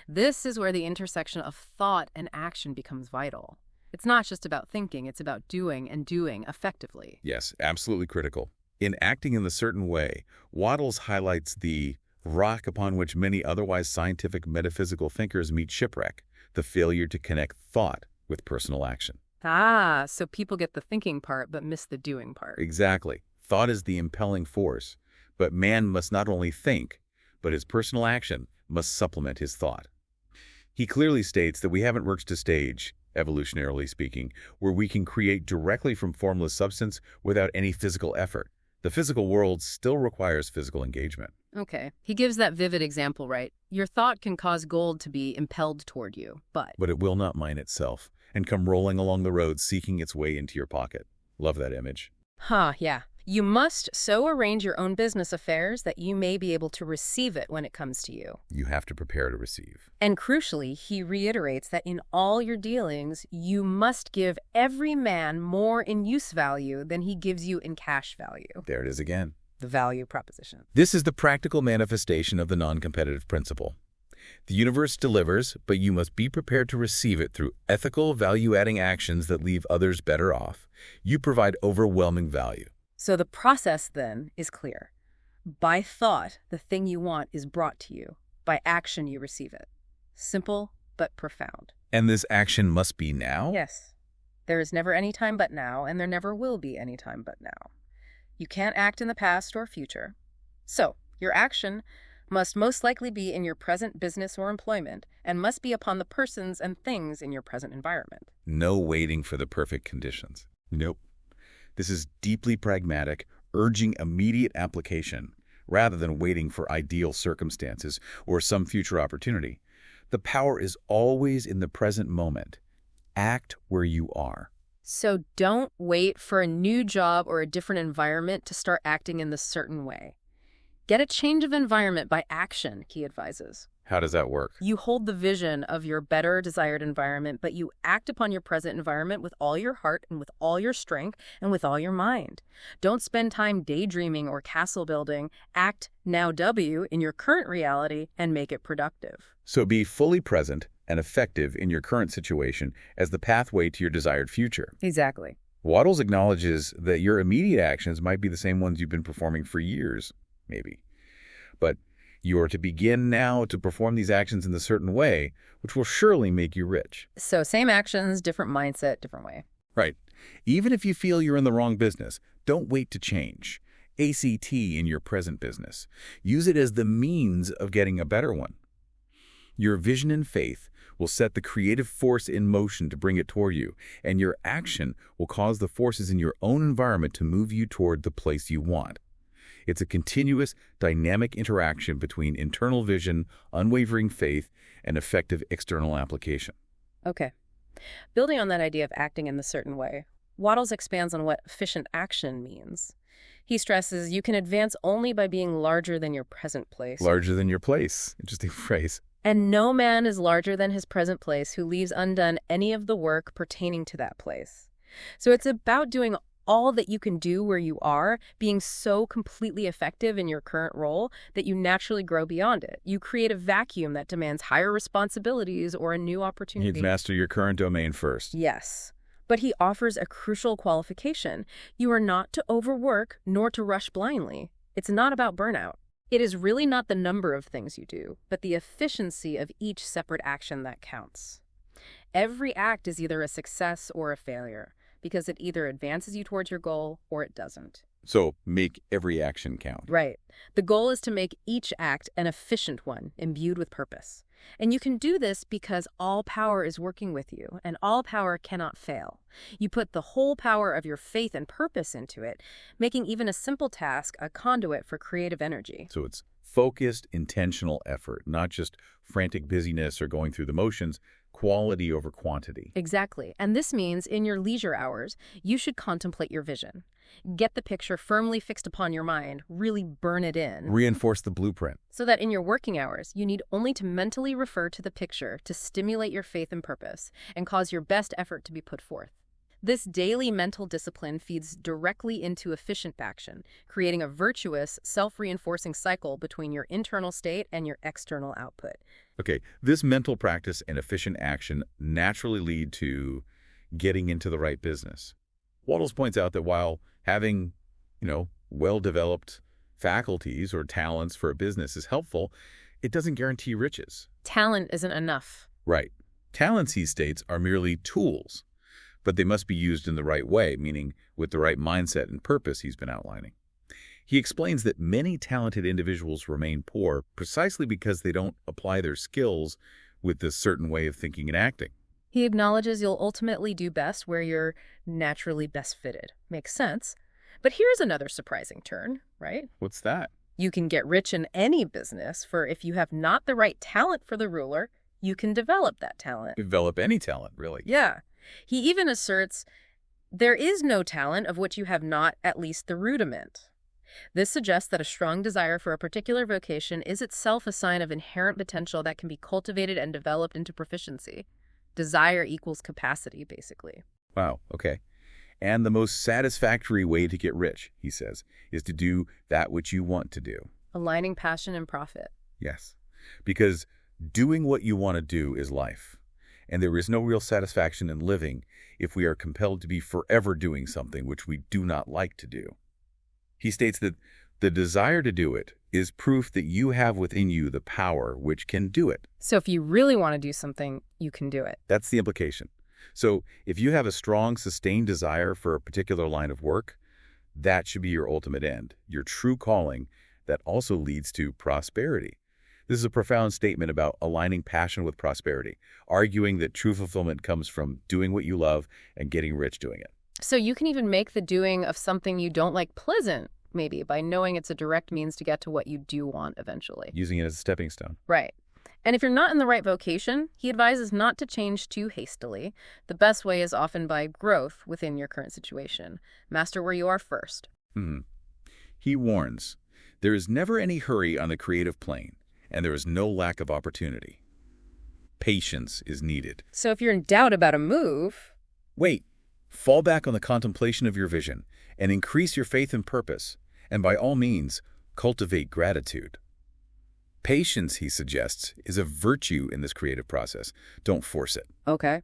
This is where the intersection of thought and action becomes vital. It's not just about thinking, it's about doing and doing effectively. Yes, absolutely critical. In acting in the certain way, Wattles highlights the rock upon which many otherwise scientific metaphysical thinkers meet shipwreck, the failure to connect thought with personal action. Ah, so people get the thinking part but miss the doing part. Exactly. Thought is the impelling force, but man must not only think, but his personal action must supplement his thought. He clearly states that we haven't reached a stage, evolutionarily speaking, where we can create directly from formless substance without any physical effort. The physical world still requires physical engagement. Okay. He gives that vivid example, right? Your thought can cause gold to be impelled toward you, but But it will not mine itself and come rolling along the road seeking its way into your pocket. Love that image. yeah. You must so arrange your own business affairs that you may be able to receive it when it comes to you. You have to prepare to receive. And crucially, he reiterates that in all your dealings, you must give every man more in use value than he gives you in cash value. There it is again. The value proposition. This is the practical manifestation of the non-competitive principle. The universe delivers, but you must be prepared to receive it through ethical, value-adding actions that leave others better off. You provide overwhelming value. So the process, then, is clear. By thought, the thing you want is brought to you. By action, you receive it. Simple, but profound. And this action must be now? Yes. There is never any time but now, and there never will be any time but now. You can't act in the past or future. So, your action must most likely be in your present business or employment, and must be upon the persons and things in your present environment. No waiting for the perfect conditions. Nope. This is deeply pragmatic, urging immediate application, rather than waiting for ideal circumstances or some future opportunity. The power is always in the present moment. Act where you are. So don't wait for a new job or a different environment to start acting in this certain way. Get a change of environment by action, he advises. How does that work? You hold the vision of your better desired environment, but you act upon your present environment with all your heart and with all your strength and with all your mind. Don't spend time daydreaming or castle building. Act now W in your current reality and make it productive. So be fully present and effective in your current situation as the pathway to your desired future. Exactly. Wattles acknowledges that your immediate actions might be the same ones you've been performing for years, maybe. But you are to begin now to perform these actions in a certain way, which will surely make you rich. So same actions, different mindset, different way. Right. Even if you feel you're in the wrong business, don't wait to change. ACT in your present business. Use it as the means of getting a better one. Your vision and faith will set the creative force in motion to bring it toward you, and your action will cause the forces in your own environment to move you toward the place you want. It's a continuous, dynamic interaction between internal vision, unwavering faith, and effective external application. Okay. Building on that idea of acting in the certain way, Wattles expands on what efficient action means. He stresses you can advance only by being larger than your present place. Larger than your place. Interesting phrase. And no man is larger than his present place who leaves undone any of the work pertaining to that place. So it's about doing all that you can do where you are, being so completely effective in your current role that you naturally grow beyond it. You create a vacuum that demands higher responsibilities or a new You'd opportunity. master your current domain first. Yes. But he offers a crucial qualification. You are not to overwork nor to rush blindly. It's not about burnout. It is really not the number of things you do, but the efficiency of each separate action that counts. Every act is either a success or a failure, because it either advances you towards your goal or it doesn't. So make every action count. Right. The goal is to make each act an efficient one, imbued with purpose. And you can do this because all power is working with you, and all power cannot fail. You put the whole power of your faith and purpose into it, making even a simple task a conduit for creative energy. So it's focused, intentional effort, not just frantic busyness or going through the motions, quality over quantity. Exactly. And this means in your leisure hours, you should contemplate your vision. Get the picture firmly fixed upon your mind, really burn it in. Reinforce the blueprint. So that in your working hours, you need only to mentally refer to the picture to stimulate your faith and purpose and cause your best effort to be put forth. This daily mental discipline feeds directly into efficient action, creating a virtuous, self-reinforcing cycle between your internal state and your external output. Okay, this mental practice and efficient action naturally lead to getting into the right business. Wattles points out that while having, well-developed faculties or talents for a business is helpful, it doesn't guarantee riches. Talent isn't enough. Right. Talents, he states, are merely tools, but they must be used in the right way, meaning with the right mindset and purpose he's been outlining. He explains that many talented individuals remain poor precisely because they don't apply their skills with this certain way of thinking and acting. He acknowledges you'll ultimately do best where you're naturally best fitted. Makes sense. But here's another surprising turn, right? What's that? You can get rich in any business, for if you have not the right talent for the ruler, you can develop that talent. Develop any talent, really. Yeah. He even asserts there is no talent of which you have not at least the rudiment. This suggests that a strong desire for a particular vocation is itself a sign of inherent potential that can be cultivated and developed into proficiency. Desire equals capacity, basically. Wow, okay. And the most satisfactory way to get rich, he says, is to do that which you want to do. Aligning passion and profit. Yes, because doing what you want to do is life. And there is no real satisfaction in living if we are compelled to be forever doing something which we do not like to do. He states that the desire to do it is proof that you have within you the power which can do it. So if you really want to do something, you can do it. That's the implication. So if you have a strong, sustained desire for a particular line of work, that should be your ultimate end, your true calling that also leads to prosperity. This is a profound statement about aligning passion with prosperity, arguing that true fulfillment comes from doing what you love and getting rich doing it. So you can even make the doing of something you don't like pleasant, maybe, by knowing it's a direct means to get to what you do want eventually. Using it as a stepping stone. Right. And if you're not in the right vocation, he advises not to change too hastily. The best way is often by growth within your current situation. Master where you are first. He warns, there is never any hurry on the creative plane, and there is no lack of opportunity. Patience is needed. So if you're in doubt about a move... Wait. Fall back on the contemplation of your vision and increase your faith and purpose, and by all means, cultivate gratitude. Patience, he suggests, is a virtue in this creative process. Don't force it. Okay.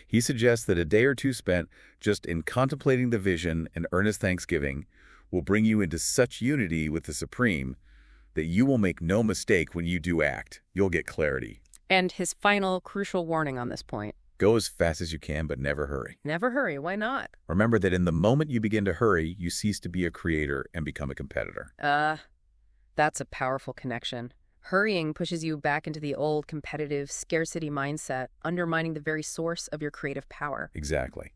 He suggests that a day or two spent just in contemplating the vision and earnest thanksgiving will bring you into such unity with the Supreme that you will make no mistake when you do act. You'll get clarity. And his final crucial warning on this point. Go as fast as you can, but never hurry. Never hurry. Why not? Remember that in the moment you begin to hurry, you cease to be a creator and become a competitor. That's a powerful connection. Hurrying pushes you back into the old competitive scarcity mindset, undermining the very source of your creative power. Exactly.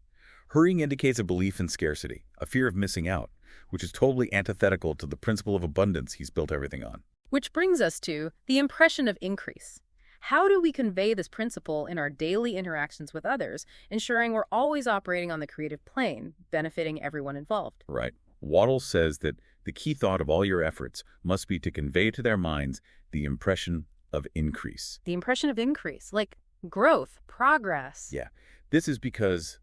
Hurrying indicates a belief in scarcity, a fear of missing out, which is totally antithetical to the principle of abundance he's built everything on. Which brings us to the impression of increase. How do we convey this principle in our daily interactions with others, ensuring we're always operating on the creative plane, benefiting everyone involved? Right. Wattles says that the key thought of all your efforts must be to convey to their minds the impression of increase. The impression of increase, like growth, progress. Yeah, this is because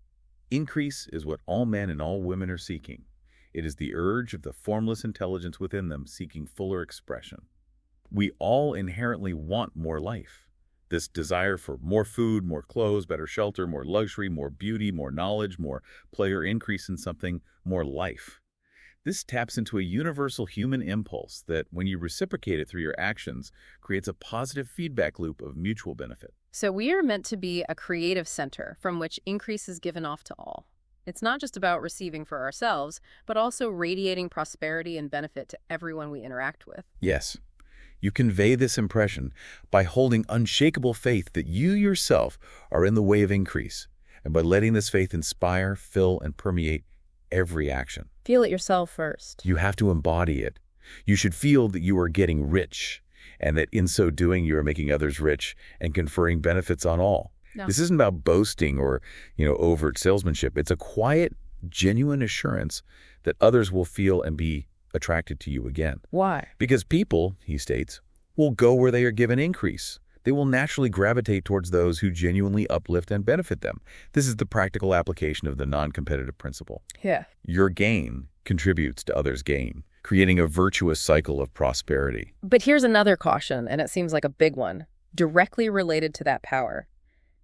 increase is what all men and all women are seeking. It is the urge of the formless intelligence within them seeking fuller expression. We all inherently want more life. This desire for more food, more clothes, better shelter, more luxury, more beauty, more knowledge, more play or increase in something, more life. This taps into a universal human impulse that, when you reciprocate it through your actions, creates a positive feedback loop of mutual benefit. So we are meant to be a creative center from which increase is given off to all. It's not just about receiving for ourselves, but also radiating prosperity and benefit to everyone we interact with. Yes, you convey this impression by holding unshakable faith that you yourself are in the way of increase, and by letting this faith inspire, fill, and permeate every action. Feel it yourself first. You have to embody it. You should feel that you are getting rich, and that in so doing you are making others rich and conferring benefits on all. No. This isn't about boasting or, overt salesmanship. It's a quiet, genuine assurance that others will feel and be attracted to you again. Why? Because people, he states, will go where they are given increase. They will naturally gravitate towards those who genuinely uplift and benefit them. This is the practical application of the non-competitive principle. Yeah. Your gain contributes to others' gain, creating a virtuous cycle of prosperity. But here's another caution, and it seems like a big one, directly related to that power.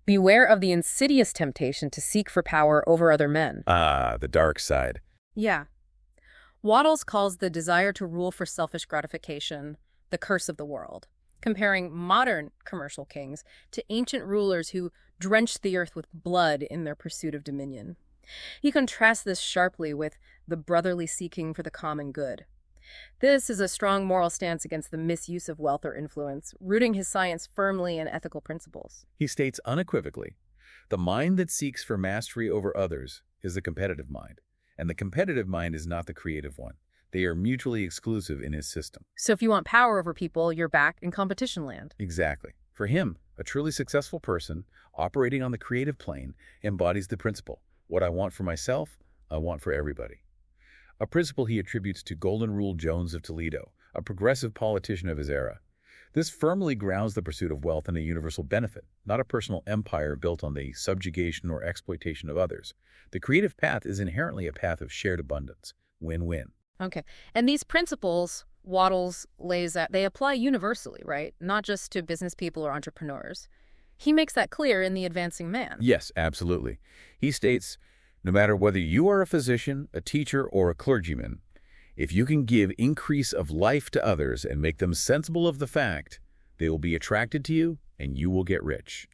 Beware of the insidious temptation to seek for power over other men. Ah, the dark side. Yeah. Wattles calls the desire to rule for selfish gratification the curse of the world, comparing modern commercial kings to ancient rulers who drenched the earth with blood in their pursuit of dominion. He contrasts this sharply with the brotherly seeking for the common good. This is a strong moral stance against the misuse of wealth or influence, rooting his science firmly in ethical principles. He states unequivocally, the mind that seeks for mastery over others is the competitive mind, and the competitive mind is not the creative one. They are mutually exclusive in his system. So if you want power over people, you're back in competition land. Exactly. For him, a truly successful person operating on the creative plane embodies the principle, what I want for myself, I want for everybody. A principle he attributes to Golden Rule Jones of Toledo, a progressive politician of his era. This firmly grounds the pursuit of wealth in a universal benefit, not a personal empire built on the subjugation or exploitation of others. The creative path is inherently a path of shared abundance, win-win. Okay. And these principles Wattles lays out, they apply universally, right? Not just to business people or entrepreneurs. He makes that clear in The Advancing Man. Yes, absolutely. He states, no matter whether you are a physician, a teacher, or a clergyman, if you can give increase of life to others and make them sensible of the fact, they will be attracted to you and you will get rich.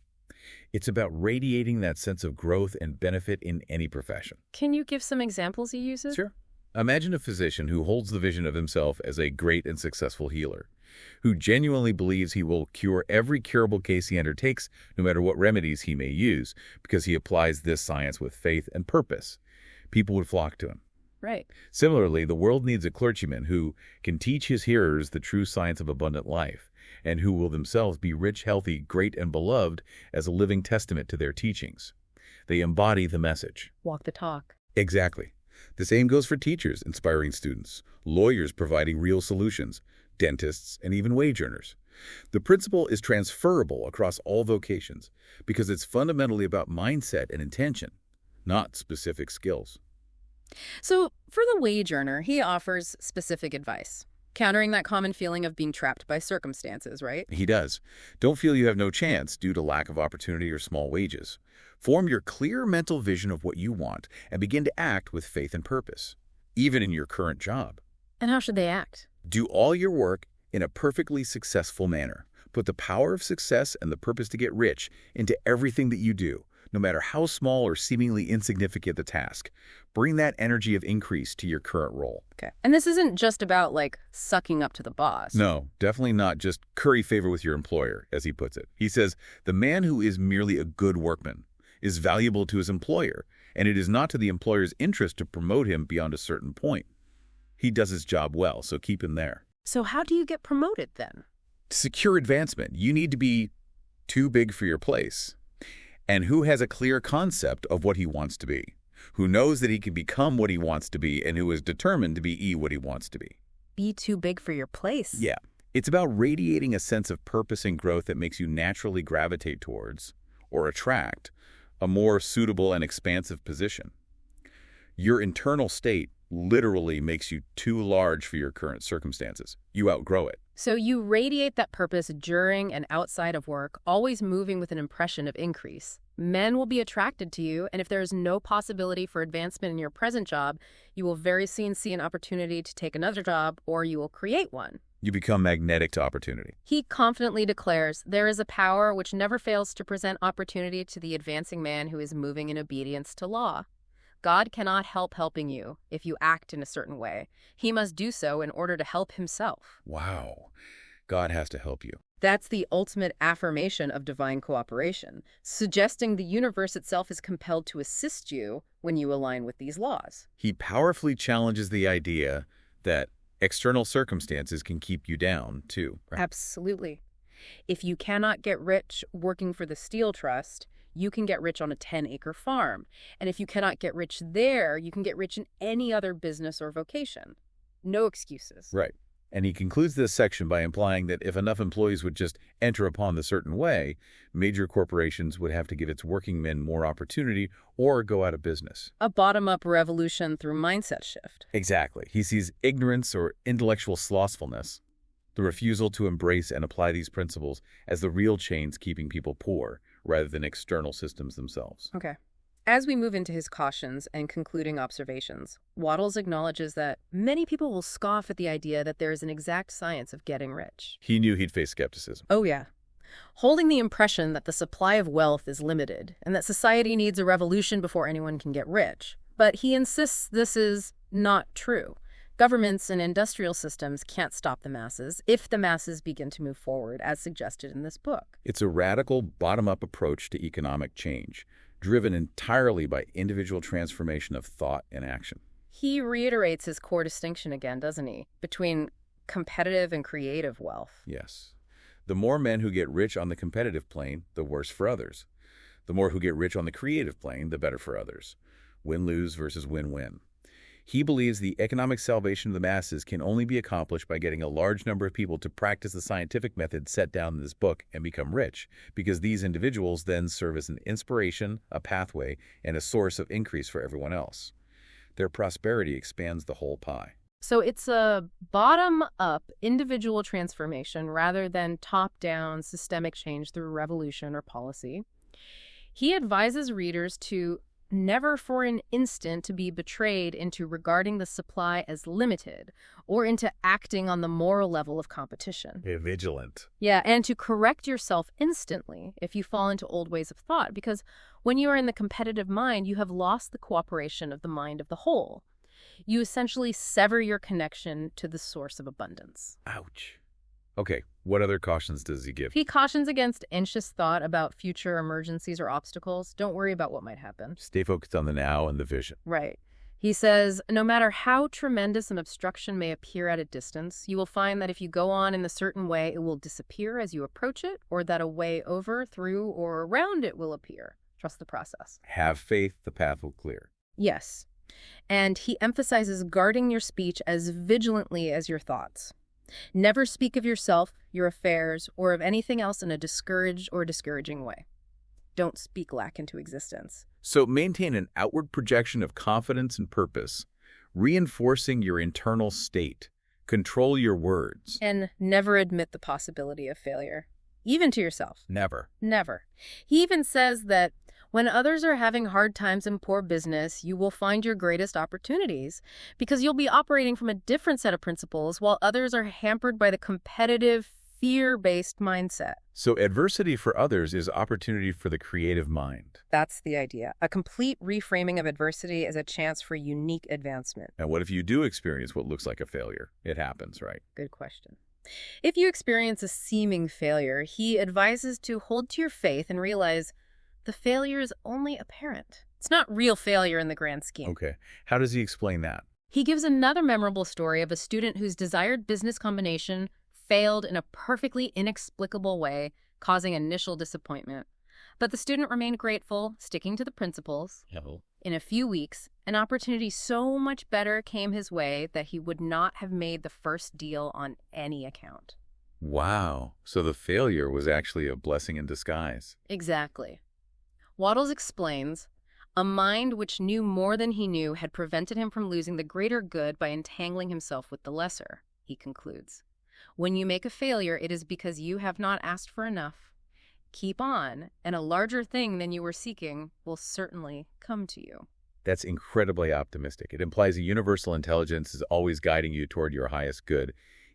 It's about radiating that sense of growth and benefit in any profession. Can you give some examples he uses? Sure. Imagine a physician who holds the vision of himself as a great and successful healer, who genuinely believes he will cure every curable case he undertakes, no matter what remedies he may use, because he applies this science with faith and purpose. People would flock to him. Right. Similarly, the world needs a clergyman who can teach his hearers the true science of abundant life, and who will themselves be rich, healthy, great, and beloved as a living testament to their teachings. They embody the message. Walk the talk. Exactly. The same goes for teachers inspiring students, lawyers providing real solutions, dentists, and even wage earners. The principle is transferable across all vocations because it's fundamentally about mindset and intention, not specific skills. So for the wage earner, he offers specific advice, countering that common feeling of being trapped by circumstances, right? He does. Don't feel you have no chance due to lack of opportunity or small wages. Form your clear mental vision of what you want and begin to act with faith and purpose, even in your current job. And how should they act? Do all your work in a perfectly successful manner. Put the power of success and the purpose to get rich into everything that you do, no matter how small or seemingly insignificant the task. Bring that energy of increase to your current role. Okay. And this isn't just about, like, sucking up to the boss. No, definitely not just curry favor with your employer, as he puts it. He says, the man who is merely a good workman is valuable to his employer, and it is not to the employer's interest to promote him beyond a certain point. He does his job well, so keep him there. So how do you get promoted then? To secure advancement, you need to be too big for your place. And who has a clear concept of what he wants to be, who knows that he can become what he wants to be, and who is determined to be what he wants to be. Be too big for your place. Yeah. It's about radiating a sense of purpose and growth that makes you naturally gravitate towards, or attract, a more suitable and expansive position. Your internal state literally makes you too large for your current circumstances. You outgrow it. So you radiate that purpose during and outside of work, always moving with an impression of increase. Men will be attracted to you, and if there is no possibility for advancement in your present job, you will very soon see an opportunity to take another job, or you will create one. You become magnetic to opportunity. He confidently declares, there is a power which never fails to present opportunity to the advancing man who is moving in obedience to law. God cannot help helping you if you act in a certain way. He must do so in order to help himself. Wow. God has to help you. That's the ultimate affirmation of divine cooperation, suggesting the universe itself is compelled to assist you when you align with these laws. He powerfully challenges the idea that external circumstances can keep you down, too. Right? Absolutely. If you cannot get rich working for the Steel Trust, you can get rich on a 10-acre farm. And if you cannot get rich there, you can get rich in any other business or vocation. No excuses. Right. And he concludes this section by implying that if enough employees would just enter upon the certain way, major corporations would have to give its working men more opportunity or go out of business. A bottom-up revolution through mindset shift. Exactly. He sees ignorance or intellectual slothfulness, the refusal to embrace and apply these principles, as the real chains keeping people poor, rather than external systems themselves. Okay. As we move into his cautions and concluding observations, Wattles acknowledges that many people will scoff at the idea that there is an exact science of getting rich. He knew he'd face skepticism. Oh, yeah. Holding the impression that the supply of wealth is limited and that society needs a revolution before anyone can get rich. But he insists this is not true. Governments and industrial systems can't stop the masses if the masses begin to move forward, as suggested in this book. It's a radical, bottom-up approach to economic change, driven entirely by individual transformation of thought and action. He reiterates his core distinction again, doesn't he, between competitive and creative wealth. Yes. The more men who get rich on the competitive plane, the worse for others. The more who get rich on the creative plane, the better for others. Win-lose versus win-win. He believes the economic salvation of the masses can only be accomplished by getting a large number of people to practice the scientific method set down in this book and become rich, because these individuals then serve as an inspiration, a pathway, and a source of increase for everyone else. Their prosperity expands the whole pie. So it's a bottom-up individual transformation rather than top-down systemic change through revolution or policy. He advises readers to never for an instant to be betrayed into regarding the supply as limited or into acting on the moral level of competition. Be vigilant. Yeah, and to correct yourself instantly if you fall into old ways of thought, because when you are in the competitive mind, you have lost the cooperation of the mind of the whole. You essentially sever your connection to the source of abundance. Ouch. Okay, what other cautions does he give? He cautions against anxious thought about future emergencies or obstacles. Don't worry about what might happen. Stay focused on the now and the vision. Right. He says, no matter how tremendous an obstruction may appear at a distance, you will find that if you go on in a certain way, it will disappear as you approach it, or that a way over, through, or around it will appear. Trust the process. Have faith, the path will clear. Yes. And he emphasizes guarding your speech as vigilantly as your thoughts. Never speak of yourself, your affairs, or of anything else in a discouraged or discouraging way. Don't speak lack into existence. So maintain an outward projection of confidence and purpose, reinforcing your internal state. Control your words. And never admit the possibility of failure, even to yourself. Never. Never. He even says that when others are having hard times in poor business, you will find your greatest opportunities because you'll be operating from a different set of principles while others are hampered by the competitive, fear-based mindset. So adversity for others is opportunity for the creative mind. That's the idea. A complete reframing of adversity as a chance for unique advancement. And what if you do experience what looks like a failure? It happens, right? Good question. If you experience a seeming failure, he advises to hold to your faith and realize the failure is only apparent. It's not real failure in the grand scheme. Okay. How does he explain that? He gives another memorable story of a student whose desired business combination failed in a perfectly inexplicable way, causing initial disappointment. But the student remained grateful, sticking to the principles. In a few weeks, an opportunity so much better came his way that he would not have made the first deal on any account. Wow. So the failure was actually a blessing in disguise. Exactly. Wattles explains, a mind which knew more than he knew had prevented him from losing the greater good by entangling himself with the lesser, he concludes. When you make a failure, it is because you have not asked for enough. Keep on, and a larger thing than you were seeking will certainly come to you. That's incredibly optimistic. It implies a universal intelligence is always guiding you toward your highest good,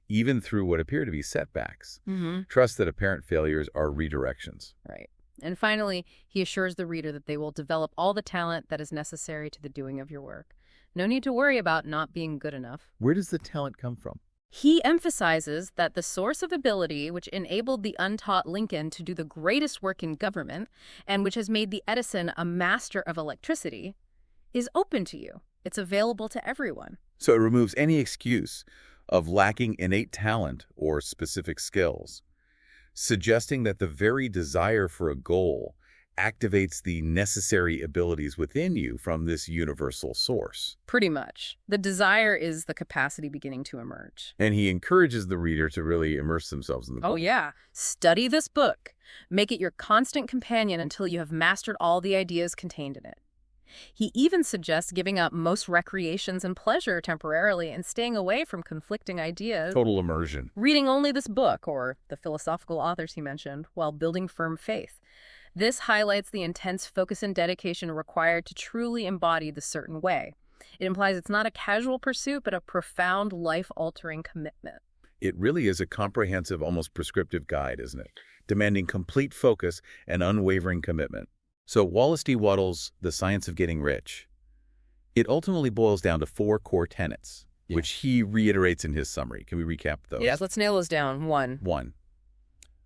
even through what appear to be setbacks. Mm-hmm. Trust that apparent failures are redirections. Right. And finally, he assures the reader that they will develop all the talent that is necessary to the doing of your work. No need to worry about not being good enough. Where does the talent come from? He emphasizes that the source of ability which enabled the untaught Lincoln to do the greatest work in government and which has made the Edison a master of electricity is open to you. It's available to everyone. So it removes any excuse of lacking innate talent or specific skills, suggesting that the very desire for a goal activates the necessary abilities within you from this universal source. Pretty much. The desire is the capacity beginning to emerge. And he encourages the reader to really immerse themselves in the book. Oh, yeah. Study this book. Make it your constant companion until you have mastered all the ideas contained in it. He even suggests giving up most recreations and pleasure temporarily and staying away from conflicting ideas. Total immersion. Reading only this book, or the philosophical authors he mentioned, while building firm faith. This highlights the intense focus and dedication required to truly embody the certain way. It implies it's not a casual pursuit, but a profound, life-altering commitment. It really is a comprehensive, almost prescriptive guide, isn't it? Demanding complete focus and unwavering commitment. So Wallace D. Wattles' The Science of Getting Rich, it ultimately boils down to 4 core tenets, which he reiterates in his summary. Can we recap those? Yes, let's nail those down. 1. 1.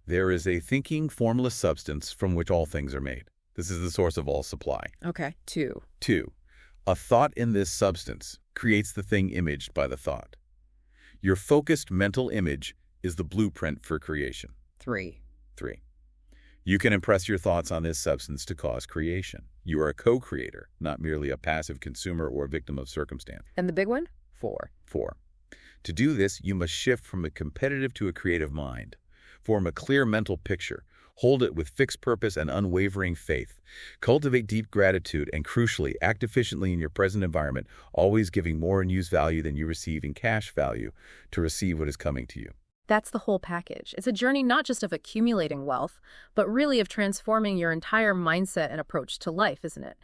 There is a thinking, formless substance from which all things are made. This is the source of all supply. Okay. 2. 2. A thought in this substance creates the thing imaged by the thought. Your focused mental image is the blueprint for creation. 3. 3. You can impress your thoughts on this substance to cause creation. You are a co-creator, not merely a passive consumer or a victim of circumstance. And the big one? 4. 4. To do this, you must shift from a competitive to a creative mind. Form a clear mental picture. Hold it with fixed purpose and unwavering faith. Cultivate deep gratitude and, crucially, act efficiently in your present environment, always giving more in use value than you receive in cash value to receive what is coming to you. That's the whole package. It's a journey not just of accumulating wealth, but really of transforming your entire mindset and approach to life, isn't it?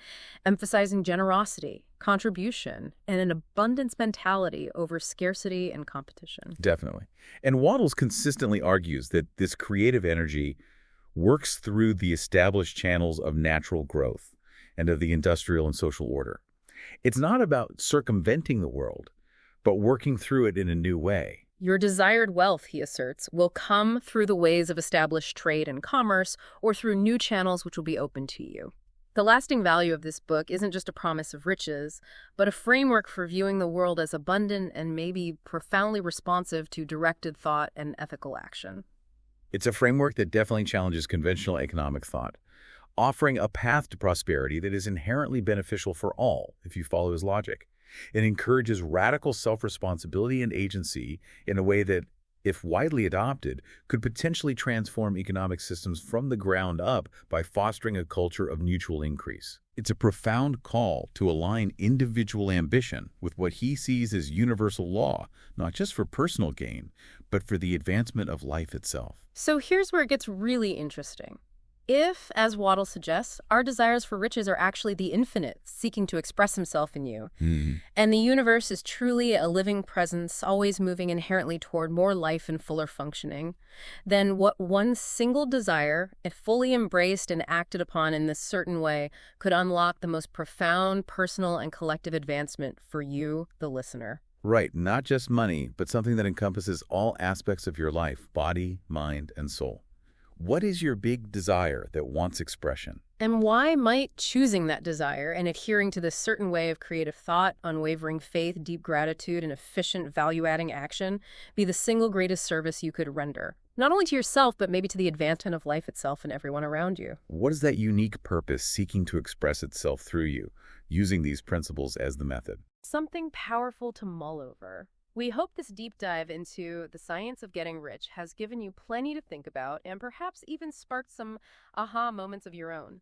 Emphasizing generosity, contribution, and an abundance mentality over scarcity and competition. Definitely. And Wattles consistently argues that this creative energy works through the established channels of natural growth and of the industrial and social order. It's not about circumventing the world, but working through it in a new way. Your desired wealth, he asserts, will come through the ways of established trade and commerce or through new channels which will be open to you. The lasting value of this book isn't just a promise of riches, but a framework for viewing the world as abundant and maybe profoundly responsive to directed thought and ethical action. It's a framework that definitely challenges conventional economic thought, offering a path to prosperity that is inherently beneficial for all if you follow his logic. It encourages radical self-responsibility and agency in a way that, if widely adopted, could potentially transform economic systems from the ground up by fostering a culture of mutual increase. It's a profound call to align individual ambition with what he sees as universal law, not just for personal gain, but for the advancement of life itself. So here's where it gets really interesting. If, as Wattles suggests, our desires for riches are actually the infinite seeking to express himself in you, and the universe is truly a living presence, always moving inherently toward more life and fuller functioning, then what one single desire, if fully embraced and acted upon in this certain way, could unlock the most profound personal and collective advancement for you, the listener. Right, not just money, but something that encompasses all aspects of your life, body, mind, and soul. What is your big desire that wants expression? And why might choosing that desire and adhering to this certain way of creative thought, unwavering faith, deep gratitude, and efficient value-adding action be the single greatest service you could render? Not only to yourself, but maybe to the advancement of life itself and everyone around you. What is that unique purpose seeking to express itself through you, using these principles as the method? Something powerful to mull over. We hope this deep dive into the science of getting rich has given you plenty to think about and perhaps even sparked some aha moments of your own.